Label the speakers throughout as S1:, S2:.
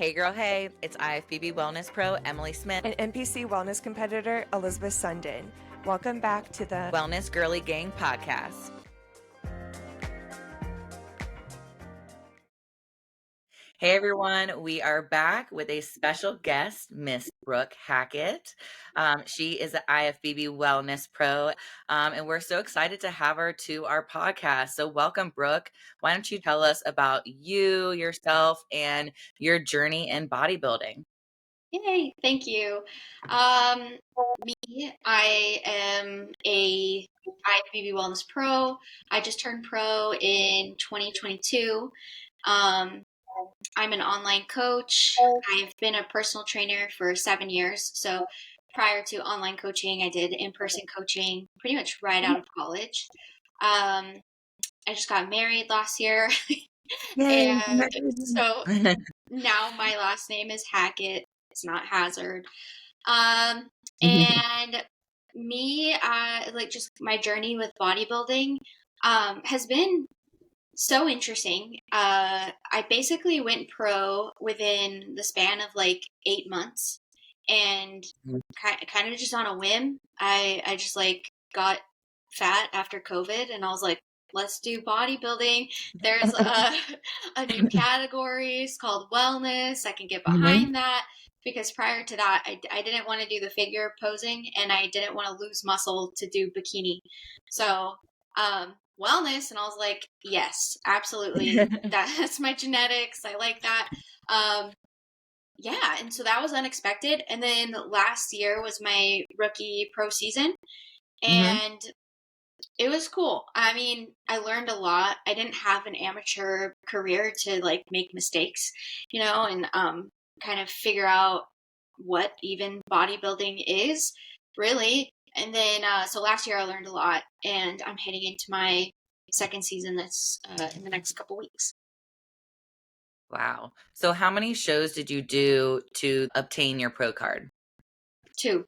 S1: Hey girl, hey, it's IFBB Wellness Pro, Emily Smith,
S2: and NPC wellness competitor, Elisabeth Sundin. Welcome back to the
S1: Wellness Girlie Gang podcast. Hey everyone, we are back with a special guest, Miss Brooke Hackett. She is an IFBB Wellness Pro, and we're so excited to have her to our podcast. So welcome, Brooke. Why don't you tell us about you, yourself, and your journey in bodybuilding?
S3: Yay, thank you. I am a IFBB Wellness Pro. I just turned pro in 2022. I'm an online coach. I've been a personal trainer for 7 years. So prior to online coaching, I did in-person coaching pretty much right out of college. I just got married last year.
S2: Yay.
S3: And so now my last name is Hackett. It's not Hazard. And me, like just my journey with bodybuilding, has been so interesting. I basically went pro within the span of like 8 months, and kind of just on a whim. I just like got fat after COVID, and I was like, let's do bodybuilding. There's a new category. It's called wellness. I can get behind that. Because prior to that, I didn't want to do the figure posing, and I didn't want to lose muscle to do bikini. So, wellness, and I was like, yes, absolutely. That's my genetics. I like that. Yeah, and so that was unexpected. And then last year was my rookie pro season, and it was cool. I mean, I learned a lot. I didn't have an amateur career to like make mistakes, and kind of figure out what even bodybuilding is really. And then so last year I learned a lot, and I'm heading into my second season that's in the next couple weeks.
S1: Wow. So how many shows did you do to obtain your pro card?
S3: 2.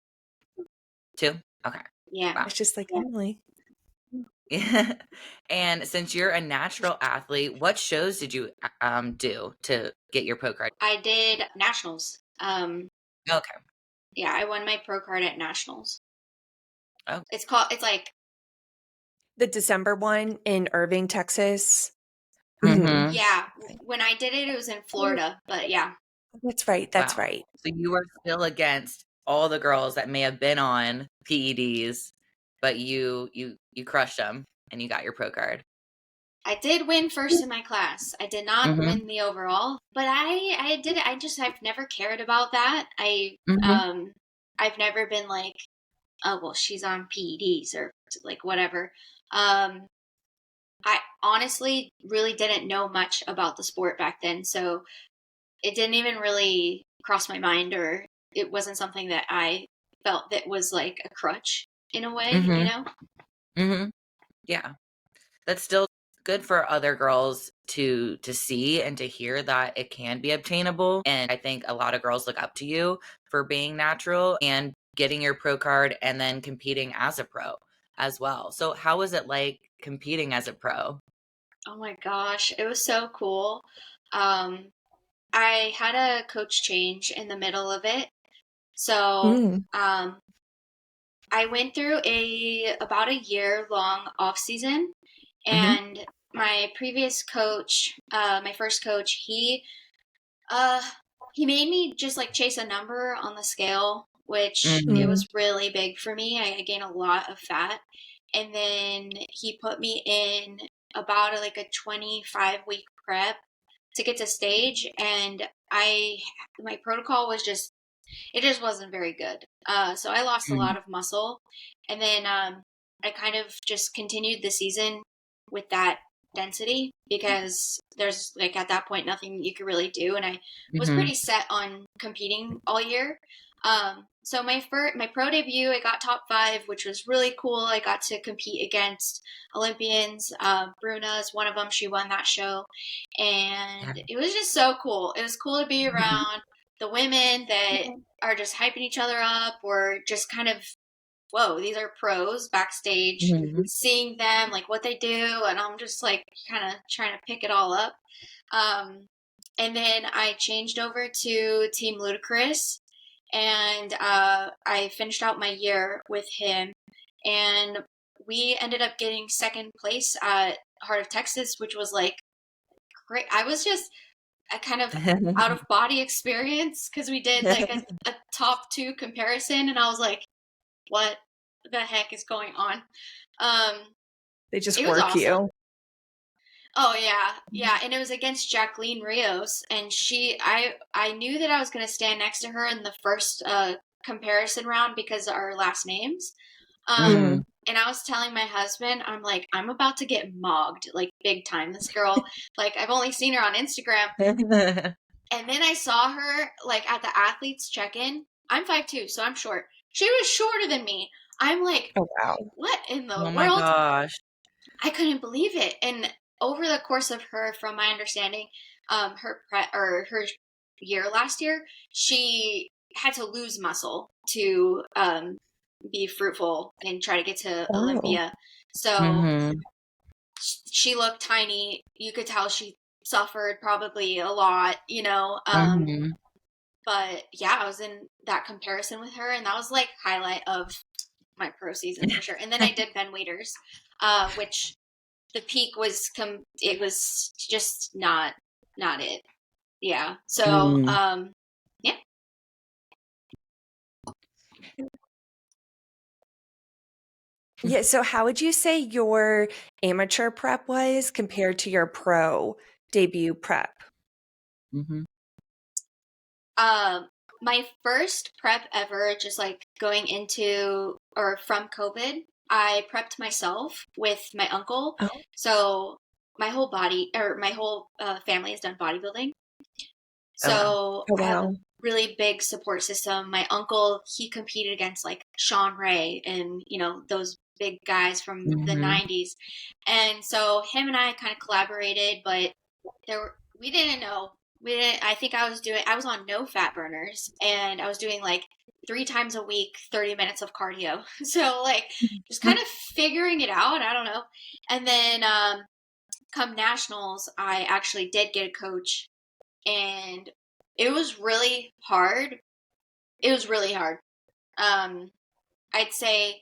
S1: 2? Okay.
S3: Yeah.
S1: Wow.
S2: It's just like Emily.
S1: Yeah. And since you're a natural athlete, what shows did you do to get your pro card?
S3: I did nationals.
S1: Okay.
S3: Yeah, I won my pro card at nationals.
S1: Oh.
S3: It's like
S2: the December one in Irving, Texas.
S3: Yeah, when I did it, it was in Florida, but yeah.
S2: That's right. That's
S1: Wow.
S2: right.
S1: So you were still against all the girls that may have been on PEDs, but you crushed them and you got your pro card.
S3: I did win first in my class. I did not win the overall, but I did it. I've never cared about that. I've never been like, oh, well, she's on PEDs or like whatever. I honestly really didn't know much about the sport back then, so it didn't even really cross my mind, or it wasn't something that I felt that was like a crutch in a way,
S1: Yeah. That's still good for other girls to see and to hear that it can be obtainable. And I think a lot of girls look up to you for being natural and getting your pro card and then competing as a pro as well. So how was it like competing as a pro?
S3: Oh my gosh, it was so cool. I had a coach change in the middle of it. So, I went through about a year-long off-season, and my previous coach, my first coach, he made me just like chase a number on the scale, which it was really big for me. I gained a lot of fat, and then he put me in about like a 25-week prep to get to stage, and my protocol was just wasn't very good. So I lost a lot of muscle, and then I kind of just continued the season with that density because there's like at that point nothing you could really do, and I was pretty set on competing all year. So my pro debut, I got top 5, which was really cool. I got to compete against Olympians. Bruna is one of them. She won that show, and it was just so cool. It was cool to be around the women that are just hyping each other up, or just kind of, whoa, these are pros backstage, seeing them, like what they do, and I'm just like kind of trying to pick it all up. And then I changed over to Team Ludacris, and I finished out my year with him, and we ended up getting second place at Heart of Texas, which was like great. I was just a kind of out of body experience because we did like a top two comparison, and I was like, what the heck is going on?
S2: They just
S3: It was
S2: work
S3: awesome.
S2: you.
S3: Oh yeah, and it was against Jacqueline Rios, and I knew that I was gonna stand next to her in the first comparison round because of our last names.
S1: Mm.
S3: And I was telling my husband, I'm like, I'm about to get mogged, like big time. This girl, like I've only seen her on Instagram, and then I saw her like at the athletes check-in. I'm 5'2", so I'm short. She was shorter than me. I'm like,
S2: Oh, wow.
S3: what in the
S1: Oh my
S3: world?
S1: gosh.
S3: I couldn't believe it. And over the course of her, from my understanding, her year last year, she had to lose muscle to be fruitful and try to get to
S2: Oh.
S3: Olympia. So
S1: Mm-hmm.
S3: she looked tiny. You could tell she suffered probably a lot, you know.
S1: Mm-hmm.
S3: But yeah, I was in that comparison with her, and that was like highlight of my pro season for sure. And then I did Ben Waiters, which the peak was it was just not it. Yeah. So yeah.
S2: Yeah. So how would you say your amateur prep was compared to your pro debut prep?
S1: Mm-hmm.
S3: My first prep ever, just like going into or from COVID, I prepped myself with my uncle.
S2: Oh.
S3: So my whole body or my whole family has done bodybuilding.
S1: Oh, wow.
S3: So
S2: Oh,
S3: I have a
S2: wow.
S3: really big support system. My uncle, he competed against like Sean Ray and, you know, those big guys from the
S1: Mm-hmm.
S3: 90s. And so him and I kind of collaborated, but we didn't know. I think I was on no fat burners, and I was doing like 3 times a week, 30 minutes of cardio. So like just kind of figuring it out. I don't know. And then, come nationals, I actually did get a coach, and it was really hard. It was really hard. I'd say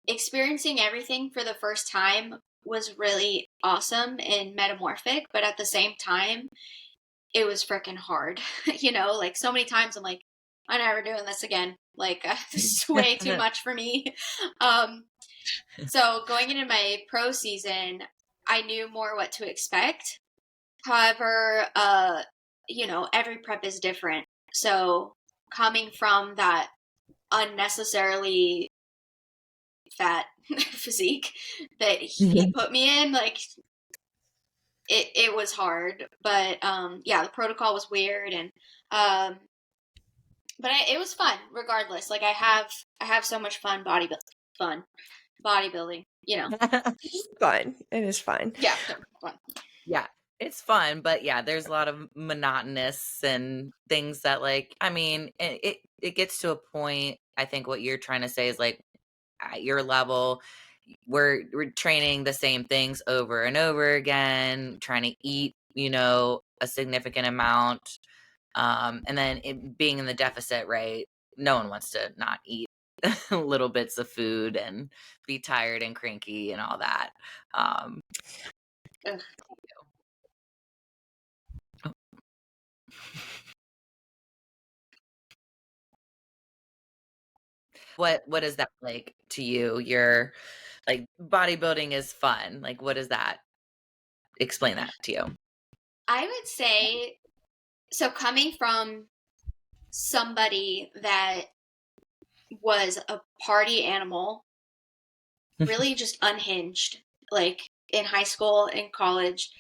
S3: experiencing everything for the first time was really awesome and metamorphic, but at the same time, it was freaking hard. You know, like so many times I'm like, I'm never doing this again. Like, this is way too much for me. Um, so going into my pro season, I knew more what to expect. However, you know, every prep is different. So coming from that unnecessarily fat physique that he put me in, like it was hard. But yeah, the protocol was weird, and but it was fun regardless. Like I have so much fun bodybuilding, you know.
S2: It's fun. It is fun.
S3: Yeah, fun.
S1: Yeah, it's fun, but yeah, there's a lot of monotonous and things that like, I mean, it gets to a point, I think what you're trying to say is like at your level, we're training the same things over and over again, trying to eat, you know, a significant amount. And then being in the deficit, right? No one wants to not eat little bits of food and be tired and cranky and all that. Um,
S3: Ugh.
S1: what is that like to you? You're like bodybuilding is fun. Like what is that? Explain that to you.
S3: I would say so. Coming from somebody that was a party animal, really just unhinged, like in high school and college.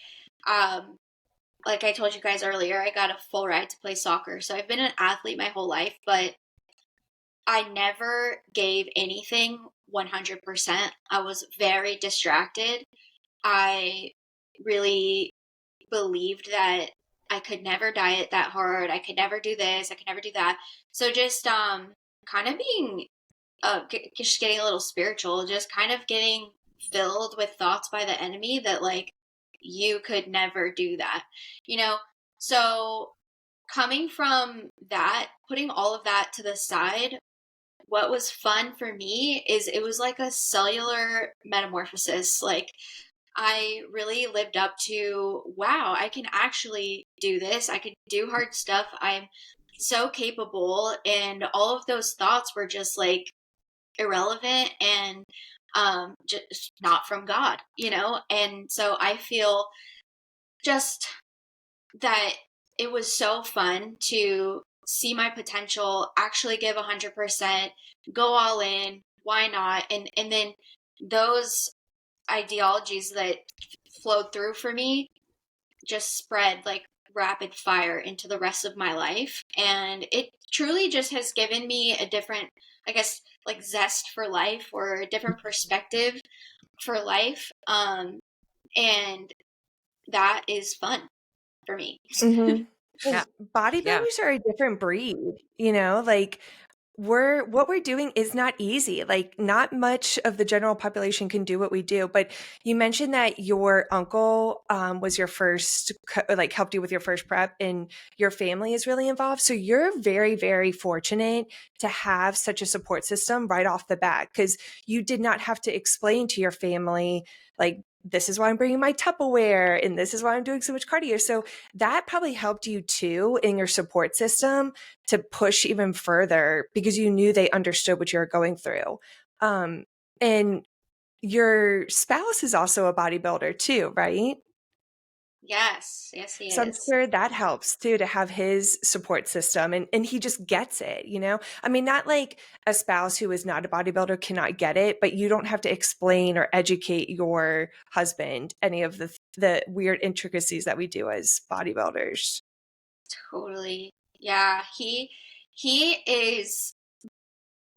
S3: Um, like I told you guys earlier, I got a full ride to play soccer. So I've been an athlete my whole life, but I never gave anything 100%. I was very distracted. I really believed that I could never diet that hard. I could never do this. I could never do that. So just kind of being just getting a little spiritual, just kind of getting filled with thoughts by the enemy that like you could never do that, you know? So coming from that, putting all of that to the side, what was fun for me is it was like a cellular metamorphosis. Like I really lived up to, wow, I can actually do this. I can do hard stuff. I'm so capable. And all of those thoughts were just like irrelevant and just not from God, you know? And so I feel just that it was so fun to see my potential, actually give 100%, go all in, why not? And then those ideologies that flowed through for me just spread like rapid fire into the rest of my life. And it truly just has given me a different, I guess, like zest for life or a different perspective for life. And that is fun for me.
S2: Mm-hmm.
S1: Yeah.
S2: Bodybuilders are a different breed, you know, like what we're doing is not easy. Like not much of the general population can do what we do. But you mentioned that your uncle was your first, like helped you with your first prep, and your family is really involved. So you're very, very fortunate to have such a support system right off the bat, because you did not have to explain to your family, like, this is why I'm bringing my Tupperware and this is why I'm doing so much cardio. So that probably helped you too in your support system to push even further, because you knew they understood what you were going through. And your spouse is also a bodybuilder too, right?
S3: Yes, he
S2: So I'm
S3: is.
S2: sure that helps too, to have his support system, and he just gets it, you know? I mean, not like a spouse who is not a bodybuilder cannot get it, but you don't have to explain or educate your husband any of the weird intricacies that we do as bodybuilders.
S3: Totally. Yeah, he is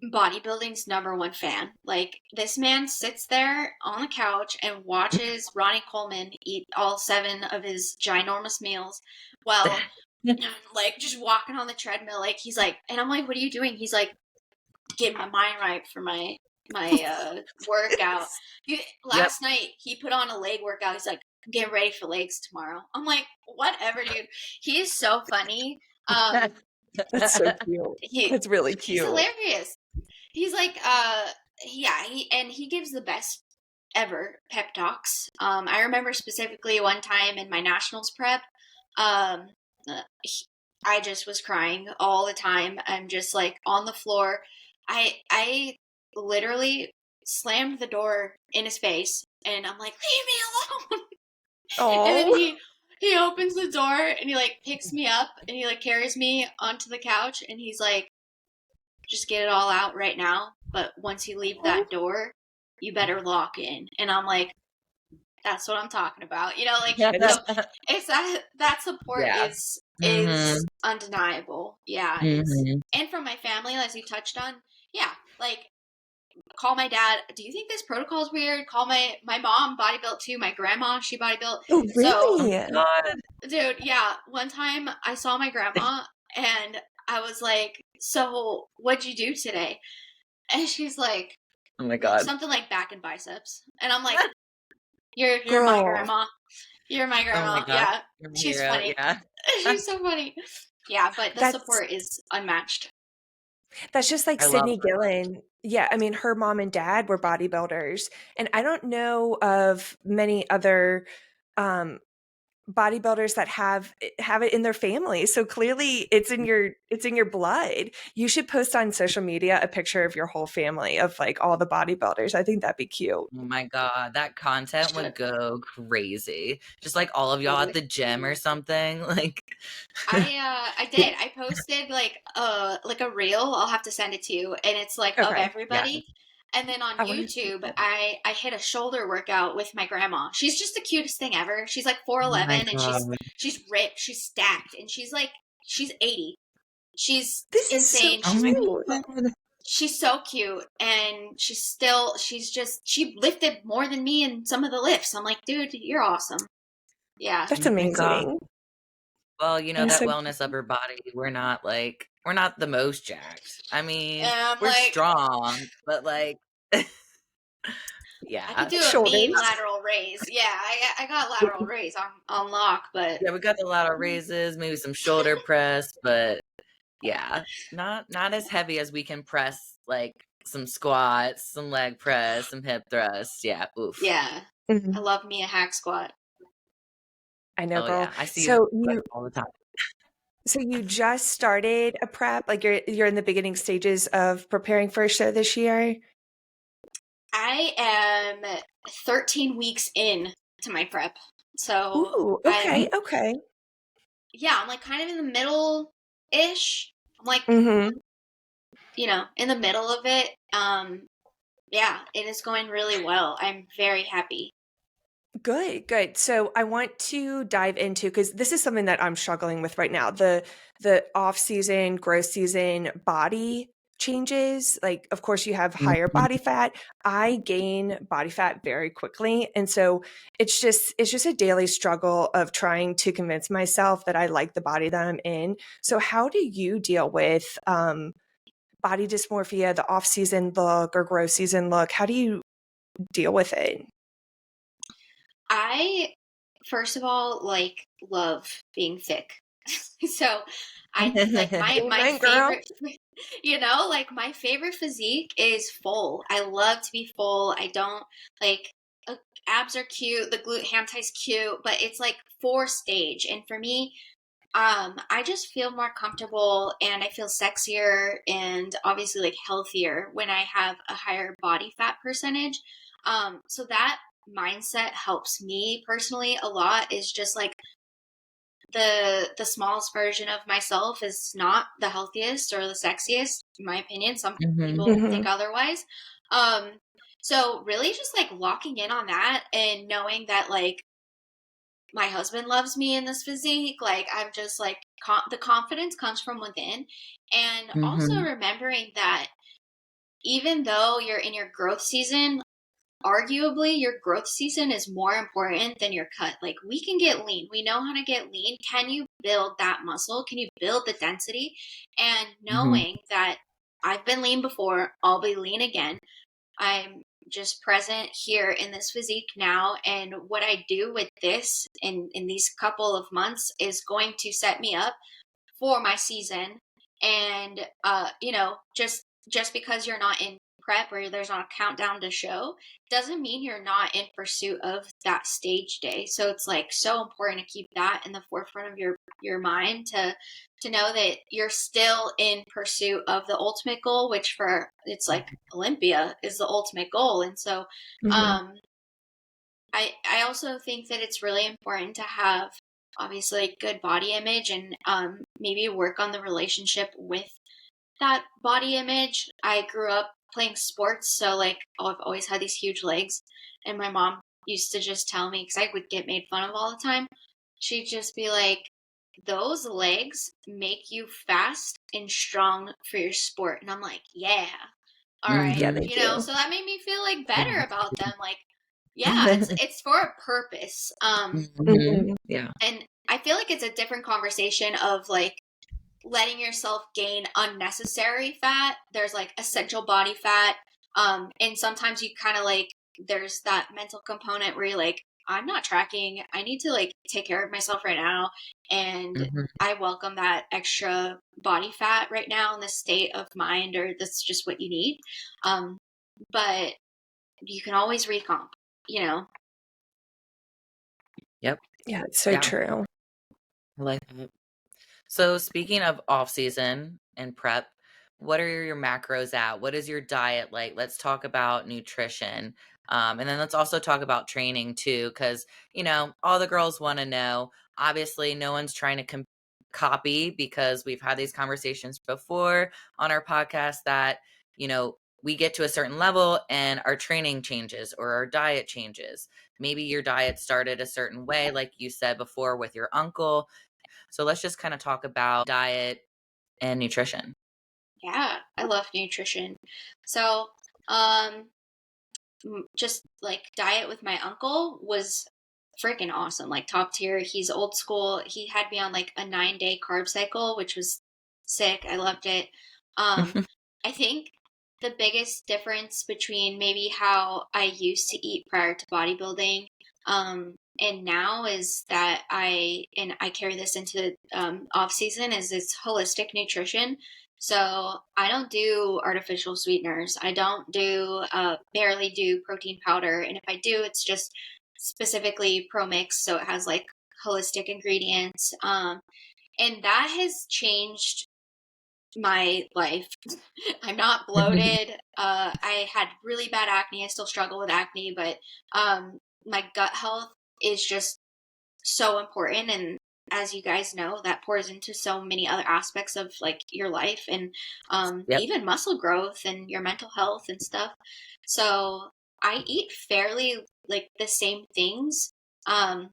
S3: bodybuilding's number one fan. Like this man sits there on the couch and watches Ronnie Coleman eat all 7 of his ginormous meals while like just walking on the treadmill. Like he's like, and I'm like, what are you doing? He's like, getting my mind right for my workout. Last night he put on a leg workout. He's like, I'm getting ready for legs tomorrow. I'm like, whatever, dude. He is so funny.
S2: That's so cute. That's really
S3: He's
S2: cute.
S3: hilarious. He's like, yeah, he gives the best ever pep talks. I remember specifically one time in my nationals prep, um, I just was crying all the time. I'm just like on the floor. I literally slammed the door in his face, and I'm like, leave me alone. And then
S2: Oh,
S3: he opens the door and he like picks me up and he like carries me onto the couch and he's like, just get it all out right now. But once you leave that door, you better lock in. And I'm like, that's what I'm talking about. You know, like so it's that support
S1: Yeah.
S3: is undeniable. Yeah.
S1: Mhm.
S3: And from my family, as you touched on, yeah, like call my dad. Do you think this protocol is weird? Call my mom bodybuilt too. My grandma, she bodybuilt.
S2: oh,
S3: So,
S1: Oh
S2: really?
S1: God.
S3: dude, yeah. One time I saw my grandma and I was like, "So, what'd you do today?" And she's like,
S1: Oh my God.
S3: something like back and biceps. And I'm like, "You're my
S2: Girl,
S3: grandma. You're my
S1: Oh my
S3: grandma."
S1: God.
S3: Yeah,
S1: You're my
S3: she's
S1: hero.
S3: funny.
S1: Yeah.
S3: She's so funny. Yeah, but the
S2: that's
S3: support is unmatched.
S2: that's just like
S1: I love
S2: Sydney
S1: her.
S2: Gillen. Yeah, I mean, her mom and dad were bodybuilders, and I don't know of many other um, bodybuilders that have it in their family. So clearly it's in your blood. You should post on social media a picture of your whole family, of like all the bodybuilders. I think that'd be cute.
S1: Oh my God. That content would
S3: Should
S1: go crazy. Just like all of y'all at
S3: totally.
S1: the gym or something. Like
S3: I did. I posted like a reel. I'll have to send it to you, and it's like of
S2: Okay,
S1: yeah.
S3: everybody. And then on
S2: I want to see
S3: YouTube,
S2: that.
S3: I hit a shoulder workout with my grandma. She's just the cutest thing ever. She's like
S1: Oh my
S3: 4'11", and
S1: God.
S3: she's ripped, she's stacked, and she's 80. She's
S2: This is so
S3: insane.
S1: Oh
S3: She's
S1: my
S2: cute.
S1: God.
S3: she's so cute, and she lifted more than me in some of the lifts. I'm like, dude, you're awesome. Yeah.
S2: That's
S1: Oh my God.
S2: amazing.
S1: Well, you know,
S2: That's
S1: that
S2: so
S1: wellness upper body, we're not the most jacked. I mean,
S3: And I'm
S1: we're
S3: like,
S1: strong, but like Yeah.
S3: I could do a mean
S2: Shoulders.
S3: lateral raise. Yeah, I got lateral raise on lock, but
S1: Yeah, we got the lateral raises, maybe some shoulder press, but yeah, not as heavy as we can press like some squats, some leg press, some hip thrusts. Yeah, oof.
S3: yeah, I
S2: Mhm.
S3: love me a hack squat.
S2: I know,
S1: Oh
S2: girl.
S1: yeah, I see you
S2: So
S1: all the time.
S2: you just started a prep, like you're in the beginning stages of preparing for a show this year?
S3: I am 13 weeks in to my prep. So
S2: Ooh, okay, okay.
S3: I'm like kind of in the middle ish. I'm like,
S2: Mhm.
S3: in the middle of it. Yeah, it is going really well. I'm very happy.
S2: Good, good. So I want to dive into because this is something that I'm struggling with right now. The off season, growth season body changes. Like, of course, you have higher
S1: Mhm,
S2: body fat. I gain body fat very quickly. And so it's just a daily struggle of trying to convince myself that I like the body that I'm in. So how do you deal with body dysmorphia, the off season look or growth season look? How do you deal with it?
S3: I, first of all, like love being thick. So I like my
S2: Amen, girl.
S3: favorite, like my favorite physique is full. I love to be full. I don't like uh, abs are cute, the glute ham tie's cute, but it's like for stage. And for me, I just feel more comfortable and I feel sexier and obviously like healthier when I have a higher body fat percentage. So that mindset helps me personally a lot. Is just like the smallest version of myself is not the healthiest or the sexiest, in my opinion. Some
S1: mhm,
S3: people think
S2: Mhm.
S3: otherwise. Um, so really just like locking in on that and knowing that like my husband loves me in this physique. Like I'm just like the confidence comes from within, and also
S1: mhm,
S3: remembering that even though you're in your growth season, arguably your growth season is more important than your cut. Like we can get lean. We know how to get lean. Can you build that muscle? Can you build the density? And
S1: mhm,
S3: knowing that I've been lean before, I'll be lean again. I'm just present here in this physique now. And what I do with this in these couple of months is going to set me up for my season. And just because you're not in prep or there's not a countdown to show doesn't mean you're not in pursuit of that stage day. So it's like so important to keep that in the forefront of your mind to know that you're still in pursuit of the ultimate goal, which for it's like Olympia is the ultimate goal. And so
S2: Mhm.
S3: um I also think that it's really important to have obviously good body image and maybe work on the relationship with that body image. I grew up playing sports, so like I've always had these huge legs, and my mom used to just tell me because I would get made fun of all the time. She'd just be like, "Those legs make you fast and strong for your sport," and I'm like, "Yeah, all right,"
S2: Yeah,
S1: mhm.
S2: they do.
S3: So that made me feel like better
S1: Yeah.
S3: about them. Like, yeah, it's for a purpose.
S1: Mhm,
S2: Mhm.
S1: yeah,
S3: And I feel like it's a different conversation of like letting yourself gain unnecessary fat. There's like essential body fat. And sometimes you kind of like, there's that mental component where you're like, I'm not tracking. I need to like take care of myself right now. And
S1: mhm.
S3: I welcome that extra body fat right now in this state of mind, or that's just what you need. Um, but you can always recomp, you know?
S1: Yep,
S2: Yeah, it's so
S1: yeah,
S2: true.
S1: I like that. So speaking of off season and prep, what are your macros at? What is your diet like? Let's talk about nutrition. And then let's also talk about training too, because, all the girls want to know. Obviously, no one's trying to copy because we've had these conversations before on our podcast that, we get to a certain level and our training changes or our diet changes. Maybe your diet started a certain way, like you said before with your uncle. So let's just kind of talk about diet and nutrition.
S3: Yeah, I love nutrition. So, um, just like diet with my uncle was freaking awesome, like top tier. He's old school. He had me on like a 9-day carb cycle, which was sick. I loved it. Um, I think the biggest difference between maybe how I used to eat prior to bodybuilding and now is that I carry this into off season is it's holistic nutrition. So I don't do artificial sweeteners. I don't do barely do protein powder, and if I do, it's just specifically pro mix, so it has like holistic ingredients. And that has changed my life. I'm not bloated. I had really bad acne. I still struggle with acne, but my gut health is just so important. And as you guys know, that pours into so many other aspects of like your life and
S1: Yep.
S3: even muscle growth and your mental health and stuff. So I eat fairly like the same things um,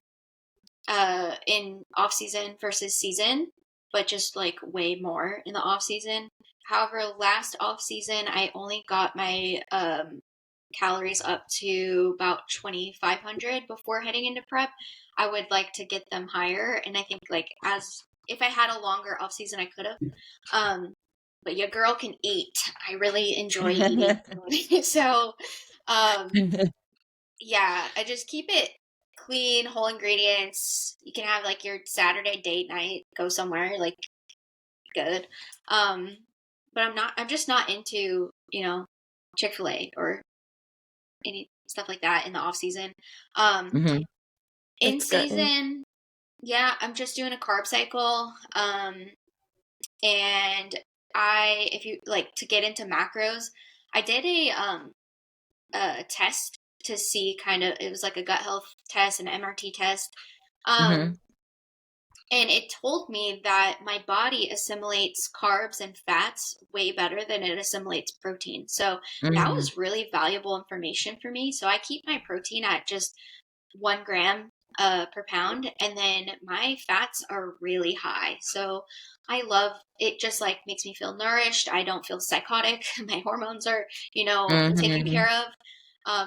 S3: in off season versus season, but just like way more in the off season. However, last off season, I only got my calories up to about 2,500 before heading into prep. I would like to get them higher, and I think like as if I had a longer off season, I could have. But your girl can eat. I really enjoy eating, so yeah, I just keep it clean, whole ingredients. You can have like your Saturday date night, go somewhere like good. But I'm just not into, Chick-fil-A or any stuff like that in the off season.
S1: Mhm.
S3: In
S2: That's good.
S3: season, yeah, I'm just doing a carb cycle. And if you like to get into macros, I did a test to see kind of, it was like a gut health test, an MRT test.
S1: Mhm.
S3: And it told me that my body assimilates carbs and fats way better than it assimilates protein. So that
S1: Mhm.
S3: was really valuable information for me. So I keep my protein at just 1 gram per pound, and then my fats are really high. So I love it, just like makes me feel nourished. I don't feel psychotic. My hormones are, taken
S1: Mhm.
S3: care of.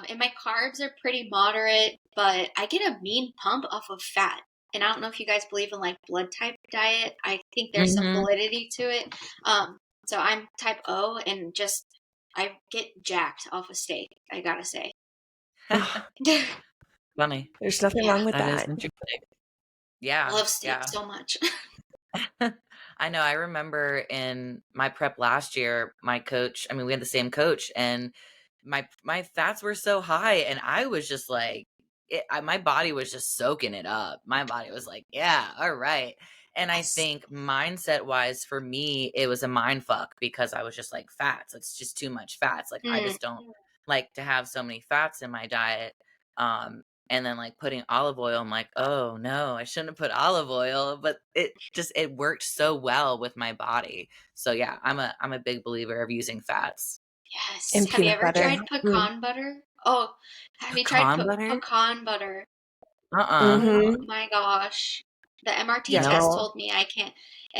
S3: And my carbs are pretty moderate, but I get a mean pump off of fat. And I don't know if you guys believe in like blood type diet. I think there's some
S1: Mhm.
S3: validity to it. So I'm type O, and just I get jacked off a steak, I gotta say.
S2: Ugh,
S1: Funny.
S2: there's nothing
S3: Yeah,
S2: wrong with
S1: That is
S2: that.
S1: interesting.
S3: I
S1: Yeah,
S3: love steak
S1: yeah.
S3: so much.
S1: I know. I remember in my prep last year, my coach, I mean, we had the same coach, and my fats were so high, and I was just like my body was just soaking it up. My body was like, yeah, all right. And I
S3: Yes.
S1: think mindset wise for me, it was a mind fuck because I was just like fats. It's just too much fats. Like I
S3: Mm,
S1: just don't like to have so many fats in my diet. And then like putting olive oil, I'm like, oh no, I shouldn't have put olive oil, but it worked so well with my body. So yeah, I'm a big believer of using fats.
S3: yes.
S2: And
S3: Have you
S2: peanut
S3: ever
S2: butter.
S3: tried pecan butter? Oh, have you tried
S1: Pecan butter?
S3: pecan butter?
S1: Uh-uh.
S3: Oh
S2: Mm-hmm.
S3: my gosh. The MRT
S2: Yeah,
S1: Nope.
S3: test
S2: girl.
S3: told me I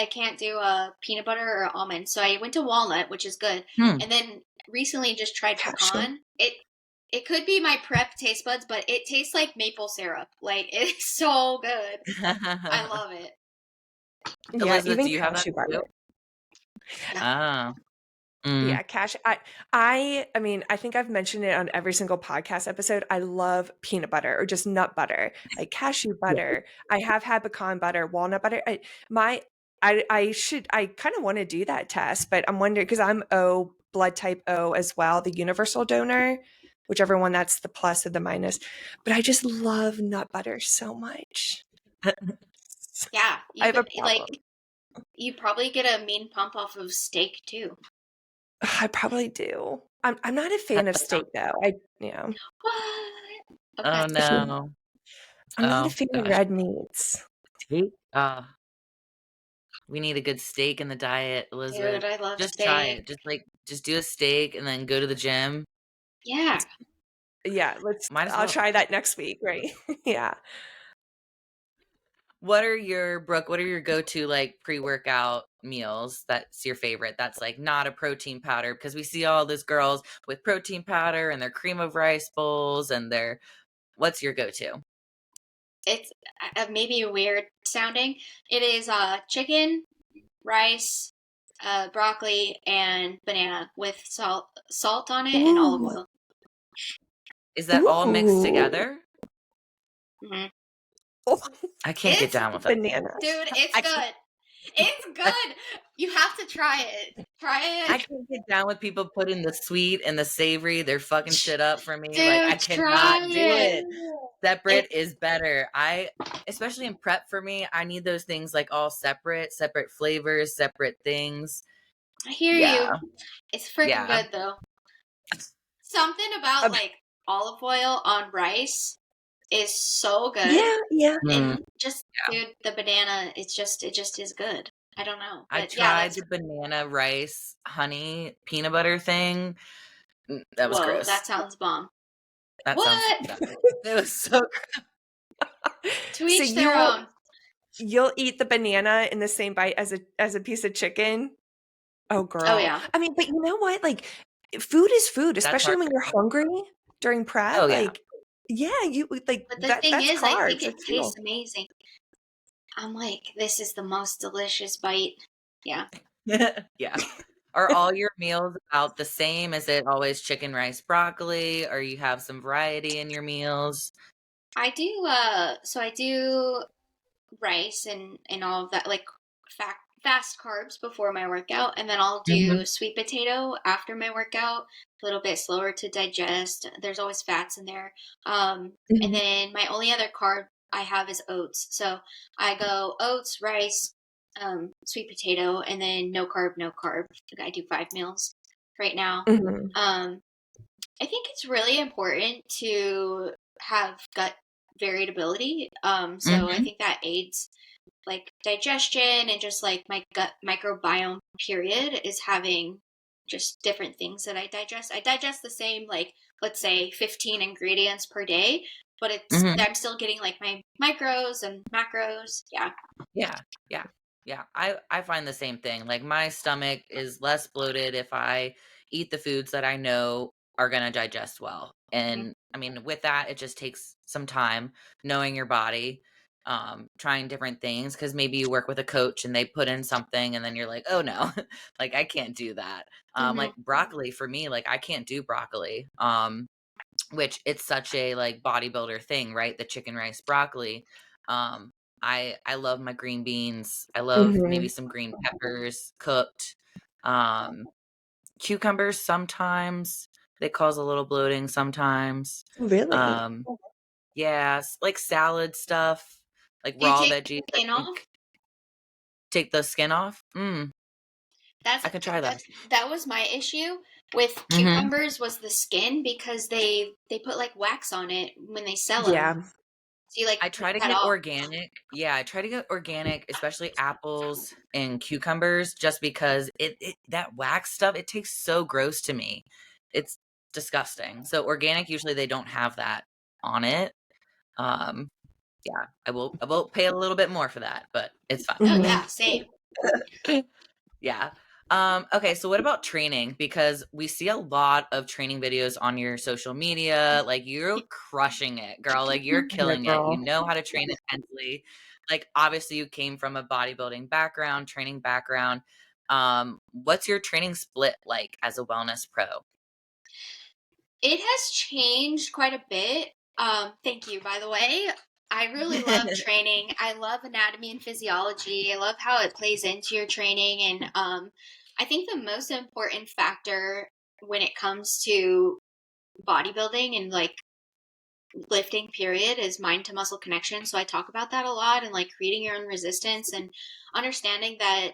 S3: can't do peanut butter or almond. So I went to walnut, which is good.
S1: Hmm.
S3: And then recently just tried
S2: Cashew.
S3: pecan. It could be my prep taste buds, but it tastes like maple syrup. Like it's so good. I love it.
S2: Yeah,
S1: Elizabeth,
S2: even
S1: do you have that
S2: cashew
S1: too?
S2: butter.
S3: Yeah.
S1: Ah. Mm.
S2: Yeah, I mean, I think I've mentioned it on every single podcast episode. I love peanut butter or just nut butter, like cashew
S1: Yeah.
S2: butter. I have had pecan butter, walnut butter. I kind of want to do that test, but I'm wondering because I'm O, blood type O as well, the universal donor, whichever one that's the plus or the minus. But I just love nut butter so much.
S3: Yeah.
S2: I have a
S3: Like
S2: problem.
S3: you probably get a mean pump off of steak too.
S2: I probably do. I'm not a
S1: That
S2: fan of
S1: does sound
S2: steak though. I yeah.
S3: What? Okay.
S1: Oh no.
S2: I'm not a
S1: Oh
S2: fan of
S1: gosh.
S2: red meats.
S1: Steak? We need a good steak in the diet,
S3: Dude,
S1: Elizabeth.
S3: I love
S1: Just try
S3: steak.
S1: it. Just do a steak and then go to the gym.
S3: Yeah.
S2: Yeah,
S1: Might as
S2: I'll
S1: well.
S2: try that next week, right? Yeah.
S1: What are your go-to like pre-workout meals that's your favorite? That's like not a protein powder because we see all those girls with protein powder and their cream of rice bowls and their what's your go-to?
S3: It's maybe weird sounding. It is chicken, rice, broccoli and banana with salt on it and olive
S2: Ooh.
S3: oil.
S1: Is that all mixed
S2: Ooh.
S1: together?
S3: Mm-hmm.
S2: Oh,
S1: I can't get
S3: It's
S1: down with that.
S2: bananas.
S3: dude, it's
S1: I
S3: good.
S1: can't,
S3: It's
S1: I,
S3: good. You have to try it. Try
S1: I
S3: it,
S1: can't get down with people putting the sweet and the savory. They're fucking shit up for me. Like, I
S3: dude. Try
S1: cannot do
S3: it.
S1: it. Separate is better. Especially in prep for me, I need those things like all separate flavors, separate things.
S3: I hear
S1: Yeah.
S3: you. It's freaking
S1: Yeah.
S3: good though. Something about like olive oil on rice is so good.
S2: Yeah.
S3: And
S1: Mm.
S3: just
S1: Yeah.
S3: dude, the banana, it just is good. I don't know.
S1: I
S3: But yeah,
S1: tried
S3: that's
S1: the banana rice honey peanut butter thing. That was
S3: whoa,
S1: gross.
S3: that sounds bomb.
S1: That sounds,
S3: What?
S1: it was so
S3: To
S2: So
S3: each their own.
S2: you'll eat the banana in the same bite as a piece of chicken? Oh,
S3: Oh
S2: girl.
S3: yeah.
S2: I mean, but you know what? Like, food is food,
S1: That's
S2: especially
S1: hard.
S2: when you're hungry during prep.
S1: Oh yeah.
S2: Like, yeah, you like
S3: But the
S2: that.
S3: thing
S2: That's
S3: is, I
S2: carbs.
S3: think it
S2: That's fuel.
S3: tastes amazing. I'm like, this is the most delicious bite. Yeah.
S1: Yeah. Are all your meals about the same? Is it always chicken, rice, broccoli, or you have some variety in your meals?
S3: I do so I do rice and all of that, like fast carbs before my workout, and then I'll
S1: Mhm.
S3: do sweet potato after my workout, a little bit slower to digest. There's always fats in there. And
S2: Mhm.
S3: then my only other carb I have is oats. So I go oats, rice, sweet potato, and then no carb, no carb. I do 5 meals right now.
S2: Mhm.
S3: I think it's really important to have gut variability. So I
S1: Mhm.
S3: think that aids like digestion and just like my gut microbiome period is having just different things that I digest. I digest the same, like, let's say 15 ingredients per day, but
S1: Mhm.
S3: I'm still getting like my micros and macros. Yeah.
S1: Yeah. Yeah. Yeah. I find the same thing. Like my stomach is less bloated if I eat the foods that I know are going to digest well.
S3: Mhm.
S1: And I mean, with that, it just takes some time knowing your body, trying different things because maybe you work with a coach and they put in something and then you're like, oh no, like I can't do that. Like
S3: Mhm.
S1: broccoli for me, like I can't do broccoli. Which it's such a like bodybuilder thing, right? The chicken rice broccoli. Um, I love my green beans. I love maybe
S2: Mhm.
S1: some green peppers cooked. Um, Cucumbers sometimes they cause a little bloating sometimes.
S2: Really?
S1: Um, yeah, like salad stuff, like
S3: Do you
S1: raw
S3: take
S1: veggies.
S3: the
S1: I
S3: skin off?
S1: think take the skin off.
S3: That's
S1: I could try that.
S3: that was my issue with
S1: Mm-hmm.
S3: cucumbers was the skin because they put like wax on it when they sell them.
S2: Yeah.
S3: So you like
S1: I
S3: take
S1: try to
S3: that
S1: get
S3: off.
S1: organic. Yeah, I try to get organic, especially apples and cucumbers, just because it that wax stuff, it tastes so gross to me. It's disgusting. So organic, usually they don't have that on it. Um, yeah, I will pay a little bit more for that, but it's fine.
S3: Oh
S2: Mhm.
S3: yeah, same.
S1: Yeah. Okay, so what about training? Because we see a lot of training videos on your social media. Like you're crushing it, girl. Like you're
S2: Yeah,
S1: killing it. You
S2: girl.
S1: know how to train intensely. Like obviously you came from a bodybuilding background, training background. What's your training split like as a wellness pro?
S3: It has changed quite a bit. Thank you, by the way. I really love training. I love anatomy and physiology. I love how it plays into your training. And I think the most important factor when it comes to bodybuilding and like lifting period is mind to muscle connection. So I talk about that a lot and like creating your own resistance and understanding that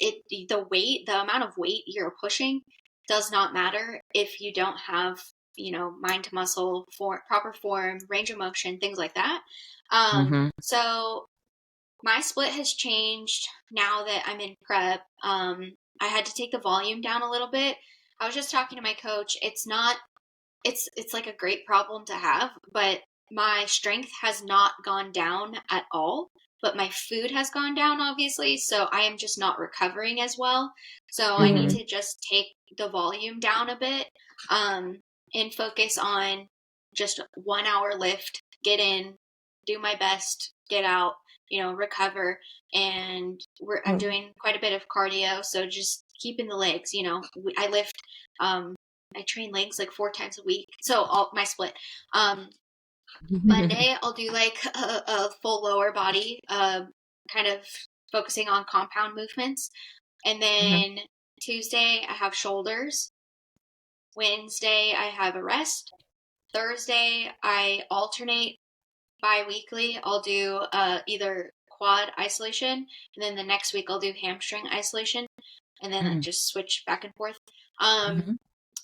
S3: the amount of weight you're pushing does not matter if you don't have, mind to muscle for proper form, range of motion, things like that.
S1: Mm-hmm.
S3: So my split has changed now that I'm in prep. I had to take the volume down a little bit. I was just talking to my coach. It's like a great problem to have, but my strength has not gone down at all, but my food has gone down obviously, so I am just not recovering as well. So I need
S1: Mm-hmm.
S2: Mhm.
S3: to just take the volume down a bit, um and focus on just 1 hour lift, get in, do my best, get out, recover. And I'm doing quite a bit of cardio. So just keeping the legs, I lift, I train legs like 4 times a week. So my split. Monday, I'll do like a full lower body, kind of focusing on compound movements. And then Tuesday, I have shoulders. Wednesday, I have a rest. Thursday, I alternate bi-weekly. I'll do either quad isolation, and then the next week I'll do hamstring isolation, and then I just switch back and forth. And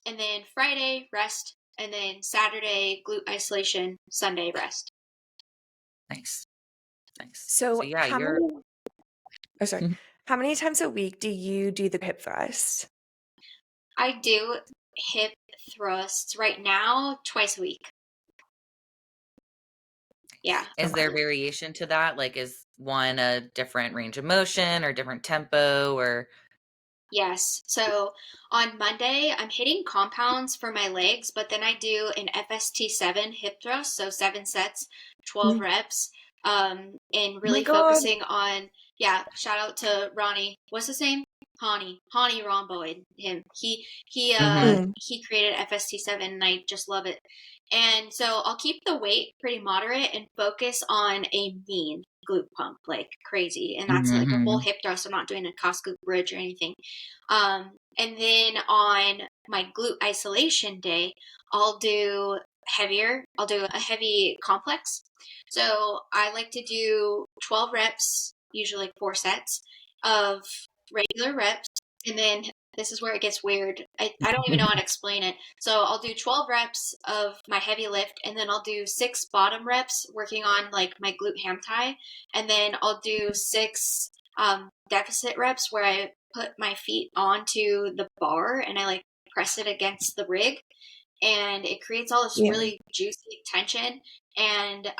S3: then Friday, rest, and then Saturday, glute isolation, Sunday, rest.
S1: Nice.
S2: So
S1: yeah,
S2: how many times a week do you do the hip thrust?
S3: I do hip thrusts right now twice a week. Yeah.
S1: Is there variation to that? Like, is one a different range of motion or different tempo or?
S3: Yes. So on Monday, I'm hitting compounds for my legs, but then I do an FST7 hip thrust. So 7 sets, 12 reps, and really focusing on, shout out to Ronnie. What's his name? Hani Romboid. Him. He created FST7 and I just love it. And so I'll keep the weight pretty moderate and focus on a mean glute pump like crazy. And that's like a full hip thrust. I'm not doing a Costco bridge or anything. And then on my glute isolation day, I'll do heavier. I'll do a heavy complex. So I like to do 12 reps, usually 4 sets of regular reps. And then this is where it gets weird. I don't even know how to explain it. So I'll do 12 reps of my heavy lift, and then I'll do 6 bottom reps working on like my glute ham tie. And then I'll do 6 deficit reps where I put my feet onto the bar and I like press it against the rig. And it creates all this really juicy tension. And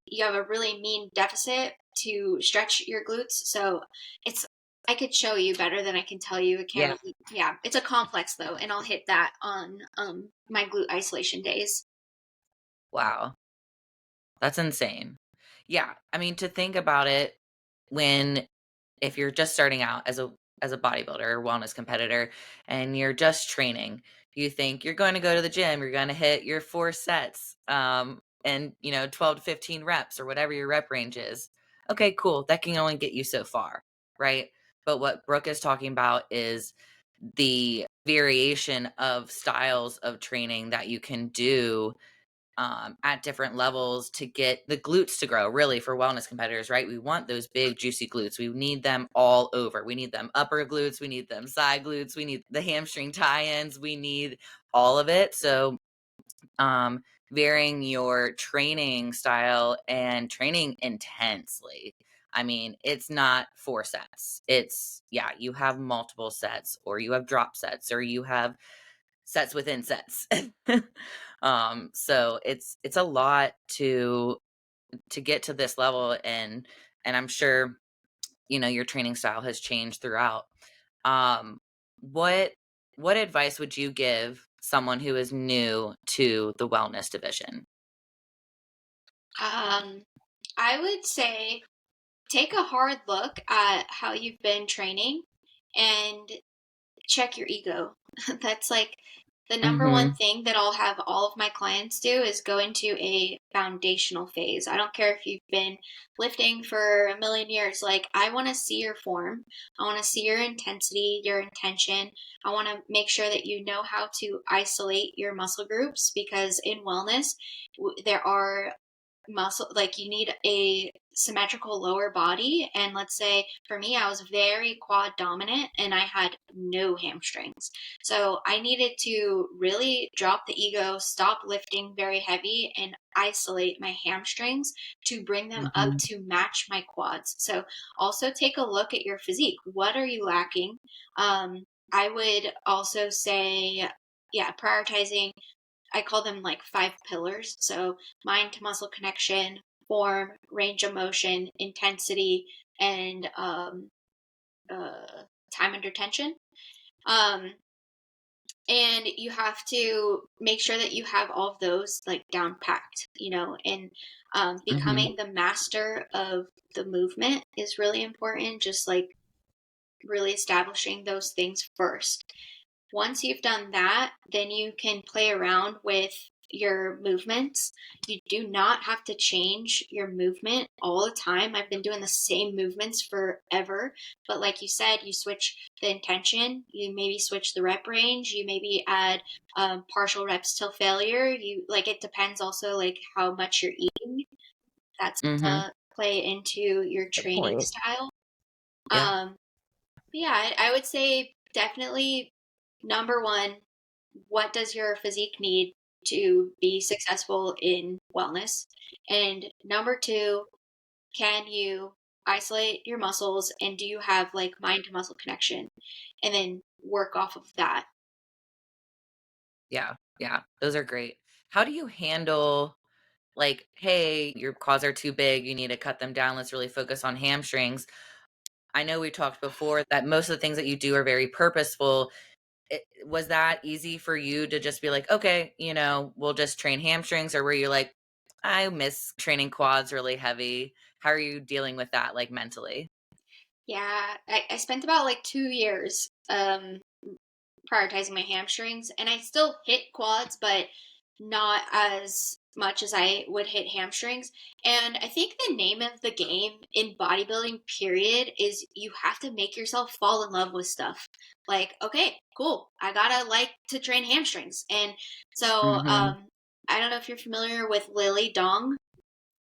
S3: you have a really mean deficit to stretch your glutes. So I could show you better than I can tell you. It's a complex though, and I'll hit that on my glute isolation days.
S1: Wow. That's insane. Yeah. I mean, to think about it, if you're just starting out as a bodybuilder or wellness competitor and you're just training, you think you're going to go to the gym, you're going to hit your 4 sets, and 12 to 15 reps or whatever your rep range is. Okay, cool. That can only get you so far, right? But what Brooke is talking about is the variation of styles of training that you can do at different levels to get the glutes to grow. Really, for wellness competitors, right? We want those big juicy glutes. We need them all over. We need them upper glutes, we need them side glutes, we need the hamstring tie-ins, we need all of it. So varying your training style and training intensely. I mean, it's not 4 sets. It's you have multiple sets, or you have drop sets, or you have sets within sets. So it's a lot to get to this level, and I'm sure your training style has changed throughout. What advice would you give someone who is new to the wellness division?
S3: I would say take a hard look at how you've been training and check your ego. That's like the number one thing that I'll have all of my clients do is go into a foundational phase. I don't care if you've been lifting for a million years. Like, I want to see your form. I want to see your intensity, your intention. I want to make sure that you know how to isolate your muscle groups, because in wellness, there are muscle, like you need a symmetrical lower body. And let's say for me, I was very quad dominant and I had no hamstrings. So I needed to really drop the ego, stop lifting very heavy, and isolate my hamstrings to bring them up to match my quads. So also take a look at your physique. What are you lacking? I would also say, prioritizing, I call them like 5 pillars. So mind to muscle connection, form, range of motion, intensity, and time under tension. And you have to make sure that you have all of those like down packed, and
S1: Mhm.
S3: becoming the master of the movement is really important. Just like really establishing those things first. Once you've done that, then you can play around with your movements. You do not have to change your movement all the time. I've been doing the same movements forever. But like you said, you switch the intention, you maybe switch the rep range, you maybe add partial reps till failure. It depends also like how much you're eating. That's
S1: Mhm.
S3: gonna play into your
S2: Good
S3: training
S2: point.
S3: style.
S1: Yeah.
S3: But yeah, I would say definitely number one, what does your physique need to be successful in wellness? And number two, can you isolate your muscles and do you have like mind to muscle connection? And then work off of that.
S1: Yeah. Yeah. Those are great. How do you handle like, hey, your quads are too big, you need to cut them down. Let's really focus on hamstrings. I know we talked before that most of the things that you do are very purposeful. Was that easy for you to just be like, okay, we'll just train hamstrings, or were you like, I miss training quads really heavy? How are you dealing with that, like mentally?
S3: Yeah, I spent about like 2 years prioritizing my hamstrings, and I still hit quads, but not as much as I would hit hamstrings. And I think the name of the game in bodybuilding, period, is you have to make yourself fall in love with stuff. Like, okay, cool, I gotta like to train hamstrings. And so,
S1: Mhm.
S3: I don't know if you're familiar with Lily Dong.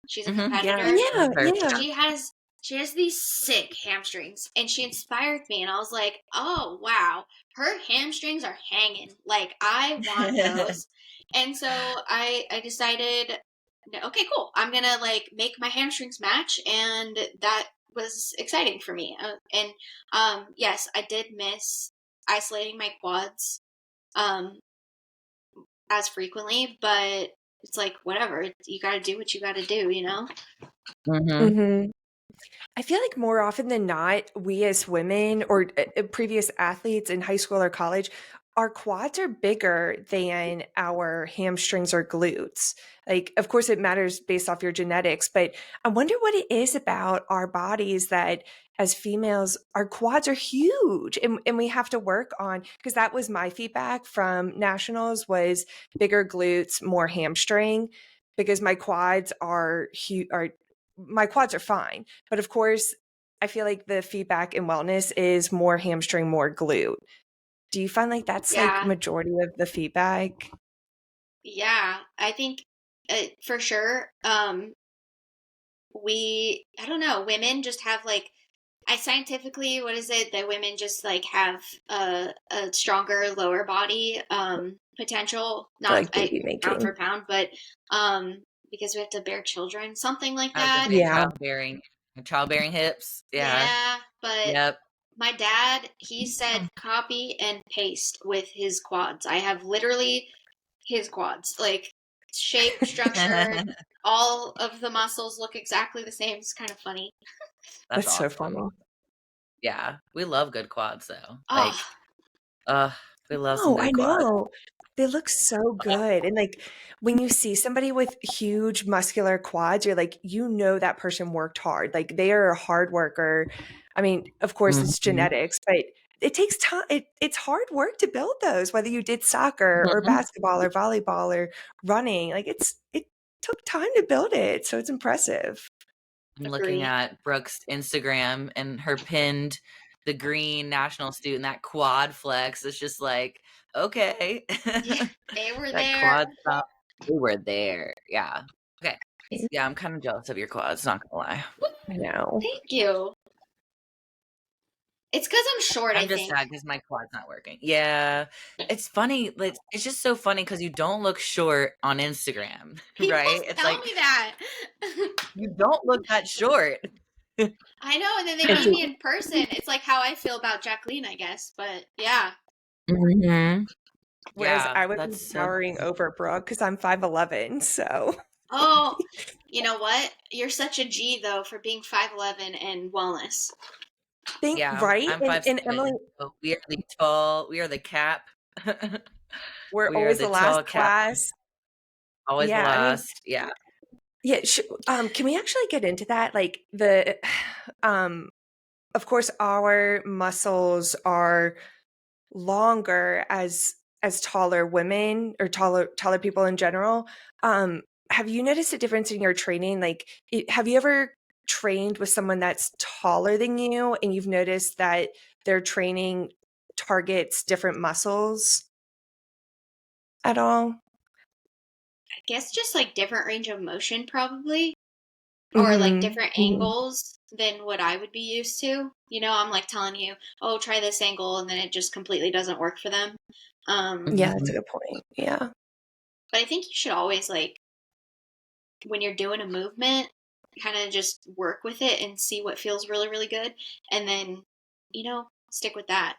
S3: She's a
S1: Mhm. Yeah,
S3: competitor.
S2: Oh,
S1: love
S2: yeah,
S1: her.
S2: yeah.
S3: She has these sick hamstrings, and she inspired me, and I was like, oh wow, her hamstrings are hanging, like I want those. And so I decided, okay, cool, I'm gonna like make my hamstrings match, and that was exciting for me. And yes, I did miss isolating my quads um as frequently, but it's like whatever, you got to do what you got to do.
S1: Mhm.
S2: Mhm. I feel like more often than not, we as women or previous athletes in high school or college, our quads are bigger than our hamstrings or glutes. Like, of course, it matters based off your genetics, but I wonder what it is about our bodies that as females, our quads are huge and we have to work on, because that was my feedback from nationals was bigger glutes, more hamstring, because my quads are fine. But of course, I feel like the feedback in wellness is more hamstring, more glute. Do you find like that's like
S3: Yeah.
S2: majority of the feedback?
S3: Yeah, I think for sure. I don't know, women just have like, I scientifically, what is it that women just like have a stronger lower body potential,
S2: For
S3: not
S2: like baby
S3: pound for
S2: making.
S3: pound, but because we have to bear children, something like
S1: I was gonna
S3: that.
S1: say
S2: Yeah.
S1: childbearing hips. Yeah.
S3: Yeah, but
S1: Yep.
S3: my dad, he said copy and paste with his quads. I have literally his quads. Like shape, structure, all of the muscles look exactly the same. It's kind of funny.
S1: That's
S2: That's so
S1: awesome.
S2: funny.
S1: Yeah, we love good quads though.
S3: Oh,
S1: Like, uh, we love some
S2: Oh, I
S1: good quads.
S2: know. They look so good. And like when you see somebody with huge muscular quads, you're like, you know that person worked hard. Like they are a hard worker. I mean, of course it's
S1: Mhm.
S2: genetics, but it takes time. It's hard work to build those, whether you did soccer or
S1: Mhm.
S2: basketball or volleyball or running. Like it took time to build it. So it's impressive.
S1: I'm looking
S3: agree.
S1: at Brooke's Instagram and her pinned the green national student, that quad flex. It's just like, okay.
S3: Yeah, they were
S1: That
S3: there.
S1: quad stop. We were there. Yeah. Okay. Yeah, I'm kind of jealous of your quads, not gonna lie.
S2: I know.
S3: Thank you. It's because I'm short, I
S1: I'm just
S3: think.
S1: sad because my quad's not working. Yeah. It's funny. Like, it's just so funny because you don't look short on Instagram,
S3: People
S1: right? It's
S3: tell
S1: like
S3: me that.
S1: you don't look that short.
S3: I know, and then they
S2: It's
S3: meet me in person. It's like how I feel about Jacqueline, I guess. But yeah.
S1: Mhm.
S2: whereas
S1: Yeah,
S2: I would be
S1: that's so
S2: towering over Brooke because I'm 5'11". So
S3: Oh, you know what? You're such a G though for being 5'11" and wellness.
S2: think
S1: yeah,
S2: right.
S1: I'm
S2: And Emily,
S1: 5'7". So we are the tall, we are the cap.
S2: We're
S1: We are
S2: always
S1: the
S2: the last
S1: tall cat,
S2: class.
S1: always
S2: Yeah, I mean,
S1: last. Yeah.
S2: yeah, can we actually get into that? Like um, of course, our muscles are longer as taller women or taller people in general. Have you noticed a difference in your training? Like, have you ever trained with someone that's taller than you and you've noticed that their training targets different muscles at all?
S3: I guess just like different range of motion, probably, or like
S2: Mm-hmm.
S3: different angles than what I would be used to. You know, I'm like telling you, oh, try this angle, and then it just completely doesn't work for them.
S2: Yeah, that's
S1: Mhm.
S2: a good point. Yeah.
S3: But I think you should always, like, when you're doing a movement, kind of just work with it and see what feels really, really good. And then, stick with that.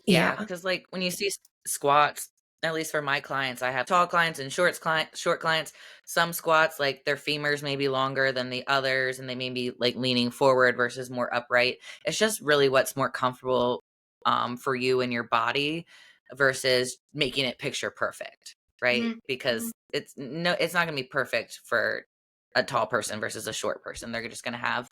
S1: Yeah,
S2: Yeah.
S1: because like when you see squats, at least for my clients, I have tall clients and short clients. Some squats, like their femurs may be longer than the others, and they may be like leaning forward versus more upright. It's just really what's more comfortable for you and your body versus making it picture perfect, right?
S3: Mm-hmm.
S1: Because it's not going to be perfect for a tall person versus a short person. They're just going to have